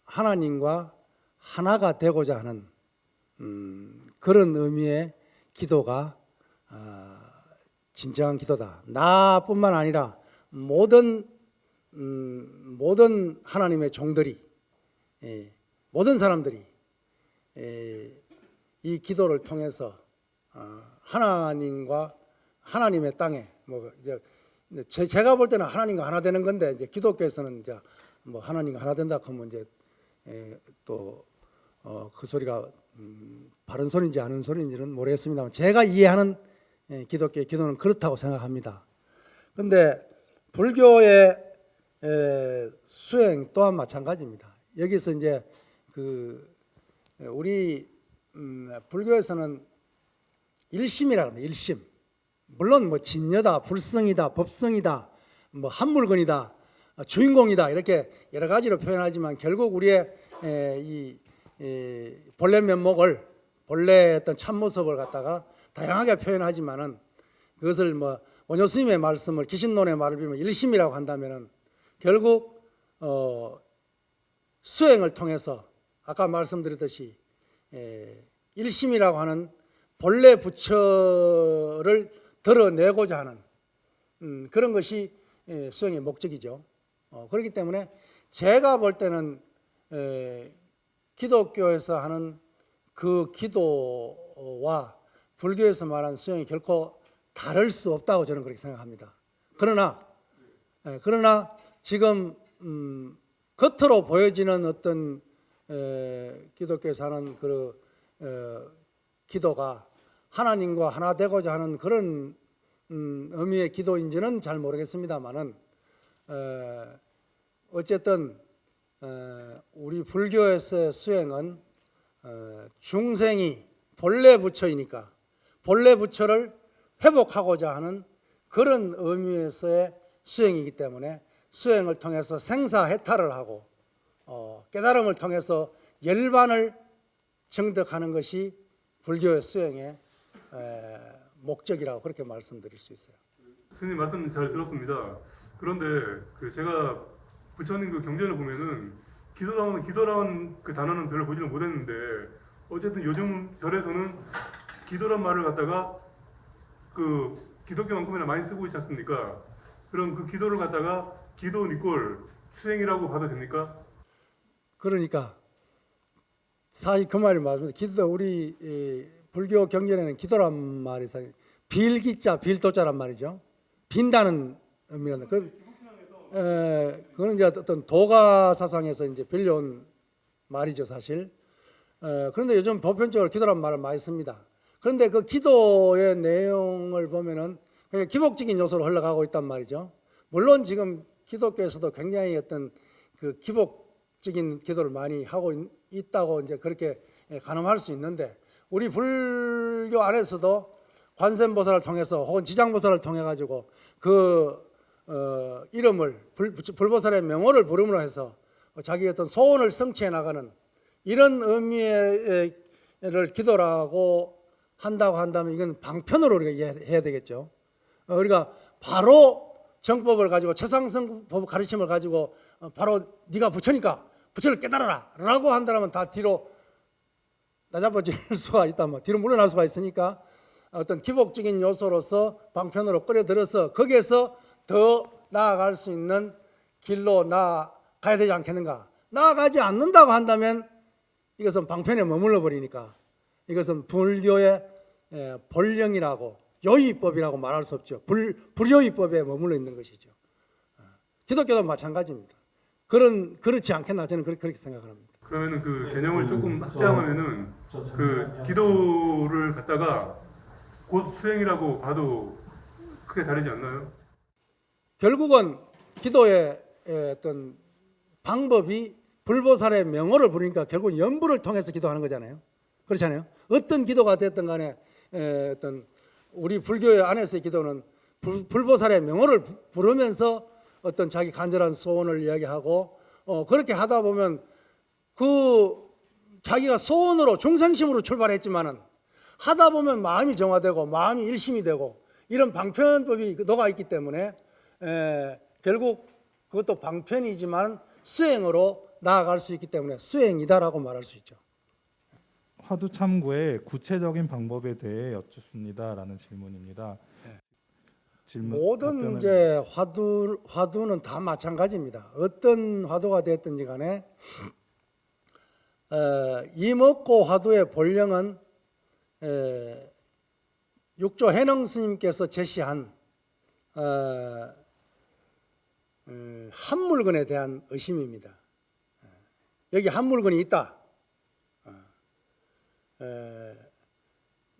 하나님과 하나가 되고자 하는 그런 의미의 기도가 진정한 기도다. 나뿐만 아니라 모든 하나님의 종들이, 모든 사람들이 이 기도를 통해서 하나님과 하나님의 땅에, 뭐 이제 제가 볼 때는 하나님과 하나 되는 건데, 이제 기독교에서는 이제 뭐 하나님과 하나 된다 하면 이제 또 그 소리가 바른 소리인지 아닌 소리인지는 모르겠습니다만, 제가 이해하는 기독교의 기도는 그렇다고 생각합니다. 그런데 불교의 수행 또한 마찬가지입니다. 여기서 이제 우리 불교에서는 일심이라고 합니다. 일심. 물론 뭐 진여다, 불성이다, 법성이다, 뭐 한물건이다, 주인공이다, 이렇게 여러 가지로 표현하지만, 결국 우리의 이 본래 면목을, 본래 어떤 참모습을 갖다가 다양하게 표현하지만은, 그것을 뭐 원효 스님의 말씀을, 기신론의 말을 빌면 일심이라고 한다면은, 결국 수행을 통해서 아까 말씀드렸듯이 일심이라고 하는 본래 부처를 드러내고자 하는 그런 것이 수행의 목적이죠. 그렇기 때문에 제가 볼 때는 기독교에서 하는 그 기도와 불교에서 말하는 수행이 결코 다를 수 없다고 저는 그렇게 생각합니다. 그러나 지금 겉으로 보여지는 어떤 기독교에서 하는 그 기도가 하나님과 하나 되고자 하는 그런 의미의 기도인지는 잘 모르겠습니다만은, 어쨌든 우리 불교에서의 수행은 중생이 본래 부처이니까 본래 부처를 회복하고자 하는 그런 의미에서의 수행이기 때문에, 수행을 통해서 생사해탈을 하고 깨달음을 통해서 열반을 정득하는 것이 불교의 수행의 목적이라고 그렇게 말씀드릴 수 있어요. 스님 말씀 잘 들었습니다. 그런데 제가 부처님 그 경전을 보면은 기도라는 그 단어는 별로 보지는 못했는데, 어쨌든 요즘 절에서는 기도란 말을 갖다가 그 기독교만큼이나 많이 쓰고 있지 않습니까? 그럼 그 기도를 갖다가 기도 니꼴 수행이라고 봐도 됩니까? 그러니까 사실 그 말이 맞습니다. 기도, 우리 불교 경전에는 기도란 말이 빌기자 빌도자란 말이죠. 빈다는 의미는 그거는 이제 어떤 도가 사상에서 이제 빌려온 말이죠, 사실. 그런데 요즘 보편적으로 기도란 말을 많이 씁니다. 그런데 그 기도의 내용을 보면은 그냥 기복적인 요소로 흘러가고 있단 말이죠. 물론 지금 기독교에서도 굉장히 어떤 그 기복 기복적인 기도를 많이 하고 있다고 이제 그렇게 가늠할 수 있는데, 우리 불교 안에서도 관세음보살을 통해서 혹은 지장보살을 통해 가지고 그 이름을 불보살의 명호를 부름으로 해서 자기 어떤 소원을 성취해 나가는 이런 의미를 기도라고 한다고 한다면 이건 방편으로 우리가 이해해야 되겠죠. 우리가 바로 정법을 가지고 최상승법 가르침을 가지고 바로 네가 부처니까 부처를 깨달아라 라고 한다면 다 뒤로 나잡아질 수가 있다, 뭐 뒤로 물러날 수가 있으니까 어떤 기복적인 요소로서 방편으로 끌어들여서 거기에서 더 나아갈 수 있는 길로 나아가야 되지 않겠는가. 나아가지 않는다고 한다면 이것은 방편에 머물러 버리니까 이것은 불교의 본령이라고 요의법이라고 말할 수 없죠. 불요의법에 머물러 있는 것이죠. 기독교도 마찬가지입니다. 그렇지 않겠나 저는 그렇게 생각합니다. 그러면은 그 개념을 조금 확장하면은 그 기도를 갖다가 곧 수행이라고 봐도 크게 다르지 않나요? 결국은 기도의 어떤 방법이 불보살의 명호를 부르니까 결국 연부를 통해서 기도하는 거잖아요. 그렇잖아요. 어떤 기도가 됐든 간에 어떤 우리 불교 안에서의 기도는 불보살의 명호를 부르면서 어떤 자기 간절한 소원을 이야기하고 그렇게 하다 보면 그 자기가 소원으로 중생심으로 출발했지만은 하다 보면 마음이 정화되고 마음이 일심이 되고 이런 방편법이 녹아 있기 때문에 결국 그것도 방편이지만 수행으로 나아갈 수 있기 때문에 수행이다라고 말할 수 있죠. 화두 참고의 구체적인 방법에 대해 여쭙습니다라는 질문입니다. 모든 이제 화두는 다 마찬가지입니다. 어떤 화두가 됐든지 간에 이먹고 화두의 본령은 육조 해능 스님께서 제시한 한 물건에 대한 의심입니다. 여기 한 물건이 있다.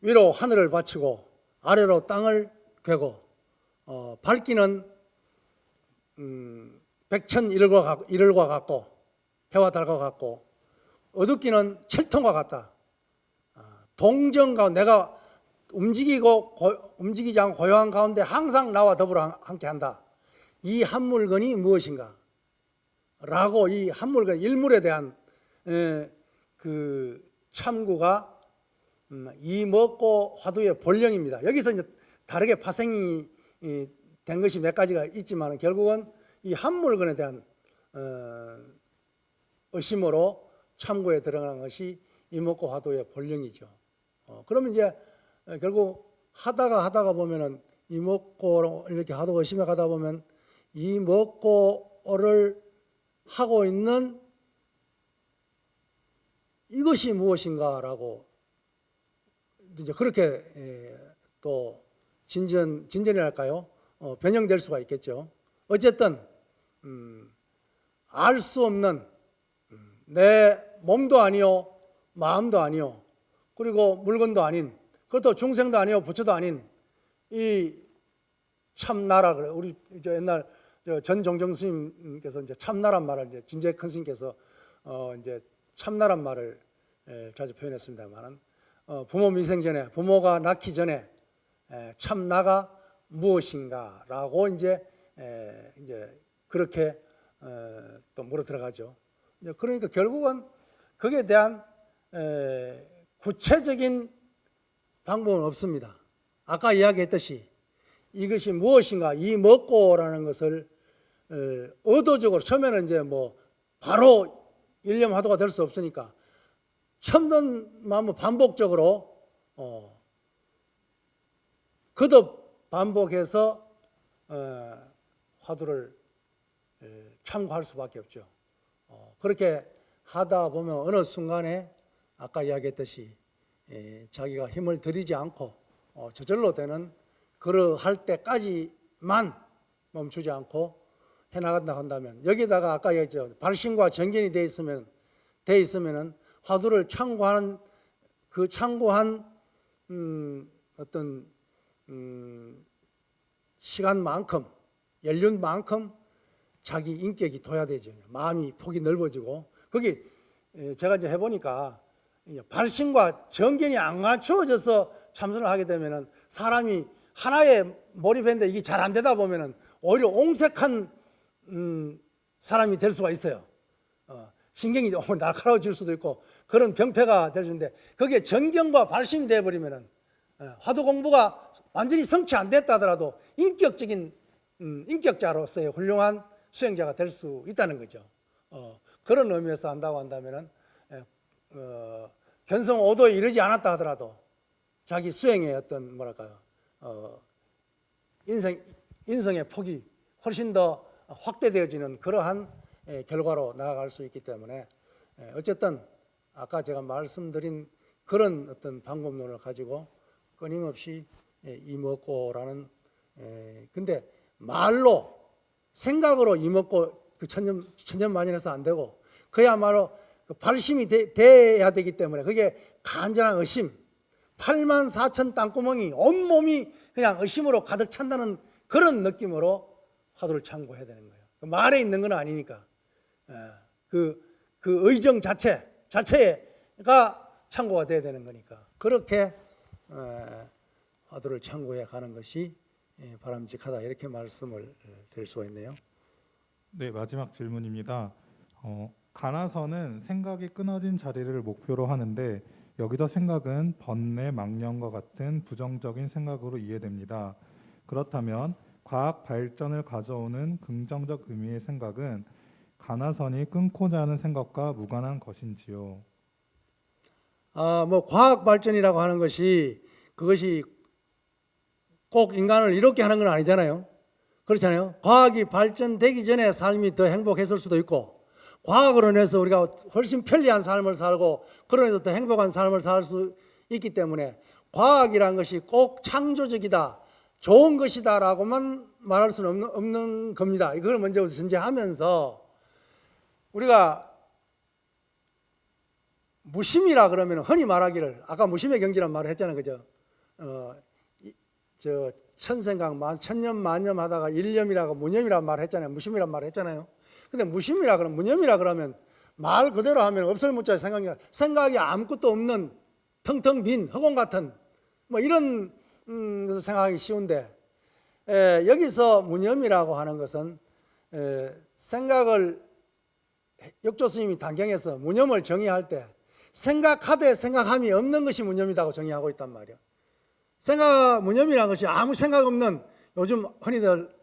위로 하늘을 바치고 아래로 땅을 괴고 밝기는 백천일을과 같고 해와 달과 같고 어둡기는 칠통과 같다. 동정 가운데 내가 움직이지 않고 고요한 가운데 항상 나와 더불어 함께한다. 이 한 물건이 무엇인가? 라고 이 한 물건 일물에 대한 그 참고가 이 먹고 화두의 본령입니다. 여기서 이제 다르게 파생이 된 것이 몇 가지가 있지만 결국은 이 한 물건에 대한 의심으로 참고에 들어가는 것이 이 먹고 화두의 본령이죠. 그러면 이제 결국 하다가 보면은 이 먹고 이렇게 하도 의심해 가다 보면 이 먹고를 하고 있는 이것이 무엇인가라고 이제 그렇게 또 진전이랄까요? 변형될 수가 있겠죠. 어쨌든 알 수 없는 내 몸도 아니요 마음도 아니요 그리고 물건도 아닌 그것도 중생도 아니요 부처도 아닌 이 참나라 그래. 우리 옛날 전종정 스님께서 이제 참나란 말을 이제 진재 큰 스님께서 이제 참나란 말을 자주 표현했습니다만은 부모 민생 전에 부모가 낳기 전에 참나가 무엇인가라고 이제 그렇게 또 물어 들어가죠. 그러니까 결국은 거기에 대한 구체적인 방법은 없습니다. 아까 이야기했듯이 이것이 무엇인가 이 먹고라는 것을 의도적으로 처음에는 이제 뭐 바로 일념화두가 될 수 없으니까 처음은 반복적으로 거듭 반복해서 화두를 참고할 수밖에 없죠. 그렇게 하다 보면 어느 순간에 아까 이야기했듯이 자기가 힘을 들이지 않고 저절로 되는 그러할 때까지만 멈추지 않고 해나간다 한다면 여기다가 아까 얘기했죠. 발심과 정견이 돼 있으면은 화두를 참고하는 그 참고한 어떤 시간만큼 연륜만큼 자기 인격이 둬야 되죠. 마음이 폭이 넓어지고 거기 제가 이제 해보니까 발심과 정견이 안 갖추어져서 참선을 하게 되면은 사람이 하나에 몰입했는데 이게 잘 안 되다 보면은 오히려 옹색한 사람이 될 수가 있어요. 신경이 날카로워질 수도 있고 그런 병폐가 될 수 있는데 거기에 정경과 발심이 돼버리면은 화두 공부가 완전히 성취 안 됐다 하더라도 인격적인 인격자로서의 훌륭한 수행자가 될 수 있다는 거죠. 그런 의미에서 한다고 한다면은 견성 5도에 이르지 않았다 하더라도 자기 수행의 어떤 뭐랄까요 인성의 폭이 훨씬 더 확대되어지는 그러한 결과로 나아갈 수 있기 때문에 어쨌든 아까 제가 말씀드린 그런 어떤 방법론을 가지고 끊임없이 이먹고라는 근데 말로 생각으로 이먹고 그 천년만년해서 안 되고 그야말로 그 발심이 돼야 되기 때문에 그게 간절한 의심 8만 4천 땅구멍이 온몸이 그냥 의심으로 가득 찬다는 그런 느낌으로 화두를 참고해야 되는 거예요. 말에 있는 건 아니니까 그 의정 자체가 참고가 돼야 되는 거니까 그렇게 화두를 참고해 가는 것이 바람직하다 이렇게 말씀을 드릴 수가 있네요. 네, 마지막 질문입니다. 가나서는 생각이 끊어진 자리를 목표로 하는데 여기서 생각은 번뇌, 망념과 같은 부정적인 생각으로 이해됩니다. 그렇다면 과학 발전을 가져오는 긍정적 의미의 생각은 가나선이 끊고자 하는 생각과 무관한 것인지요? 뭐 과학 발전이라고 하는 것이 그것이 꼭 인간을 이롭게 하는 건 아니잖아요. 그렇잖아요. 과학이 발전되기 전에 삶이 더 행복했을 수도 있고 과학으로 인해서 우리가 훨씬 편리한 삶을 살고 그로 인해서 더 행복한 삶을 살 수 있기 때문에 과학이란 것이 꼭 창조적이다, 좋은 것이다라고만 말할 수는 없는 겁니다. 이걸 먼저 전제하면서 우리가 무심이라 그러면 흔히 말하기를 아까 무심의 경지란 말을 했잖아요, 그죠? 저 천생각 천년 만년 하다가 일념이라고 무념이라는 말을 했잖아요, 무심이란 말을 했잖아요. 근데 무심이라 그러면 무념이라 그러면 말 그대로 하면 없을 문자의 생각이 아무것도 없는 텅텅 빈 허공 같은 뭐 이런 생각하기 쉬운데 여기서 무념이라고 하는 것은 생각을 역조 스님이 단경에서 무념을 정의할 때 생각하되 생각함이 없는 것이 무념이라고 정의하고 있단 말이에요. 무념이라는 것이 아무 생각 없는 요즘 흔히들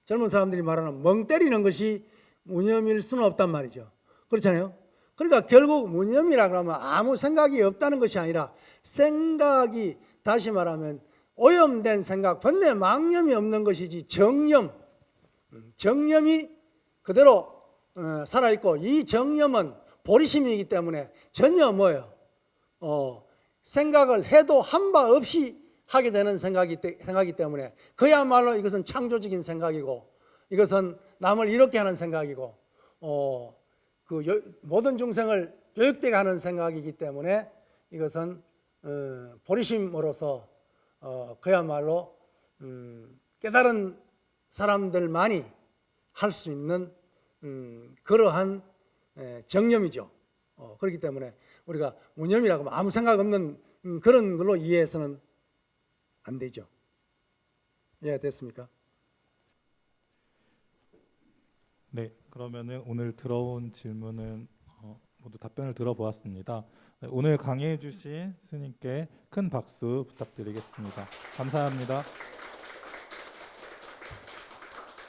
젊은 사람들이 말하는 멍 때리는 것이 무념일 수는 없단 말이죠. 그렇잖아요. 그러니까 결국 무념이라 그러면 아무 생각이 없다는 것이 아니라 생각이 다시 말하면 오염된 생각, 번뇌, 망념이 없는 것이지 정념이 그대로 살아있고 이 정념은 보리심이기 때문에 전혀 뭐예요? 생각을 해도 한 바 없이 하게 되는 생각이기 때문에 그야말로 이것은 창조적인 생각이고 이것은 남을 이롭게 하는 생각이고 모든 중생을 교육되게 하는 생각이기 때문에 이것은 보리심으로서 그야말로 깨달은 사람들만이 할 수 있는 그러한 정념이죠. 그렇기 때문에 우리가 무념이라고 하면 아무 생각 없는 그런 걸로 이해해서는 안 되죠. 이해가 됐습니까? 네, 그러면은 오늘 들어온 질문은 모두 답변을 들어보았습니다. 네, 오늘 강의해 주신 스님께 큰 박수 부탁드리겠습니다. 감사합니다.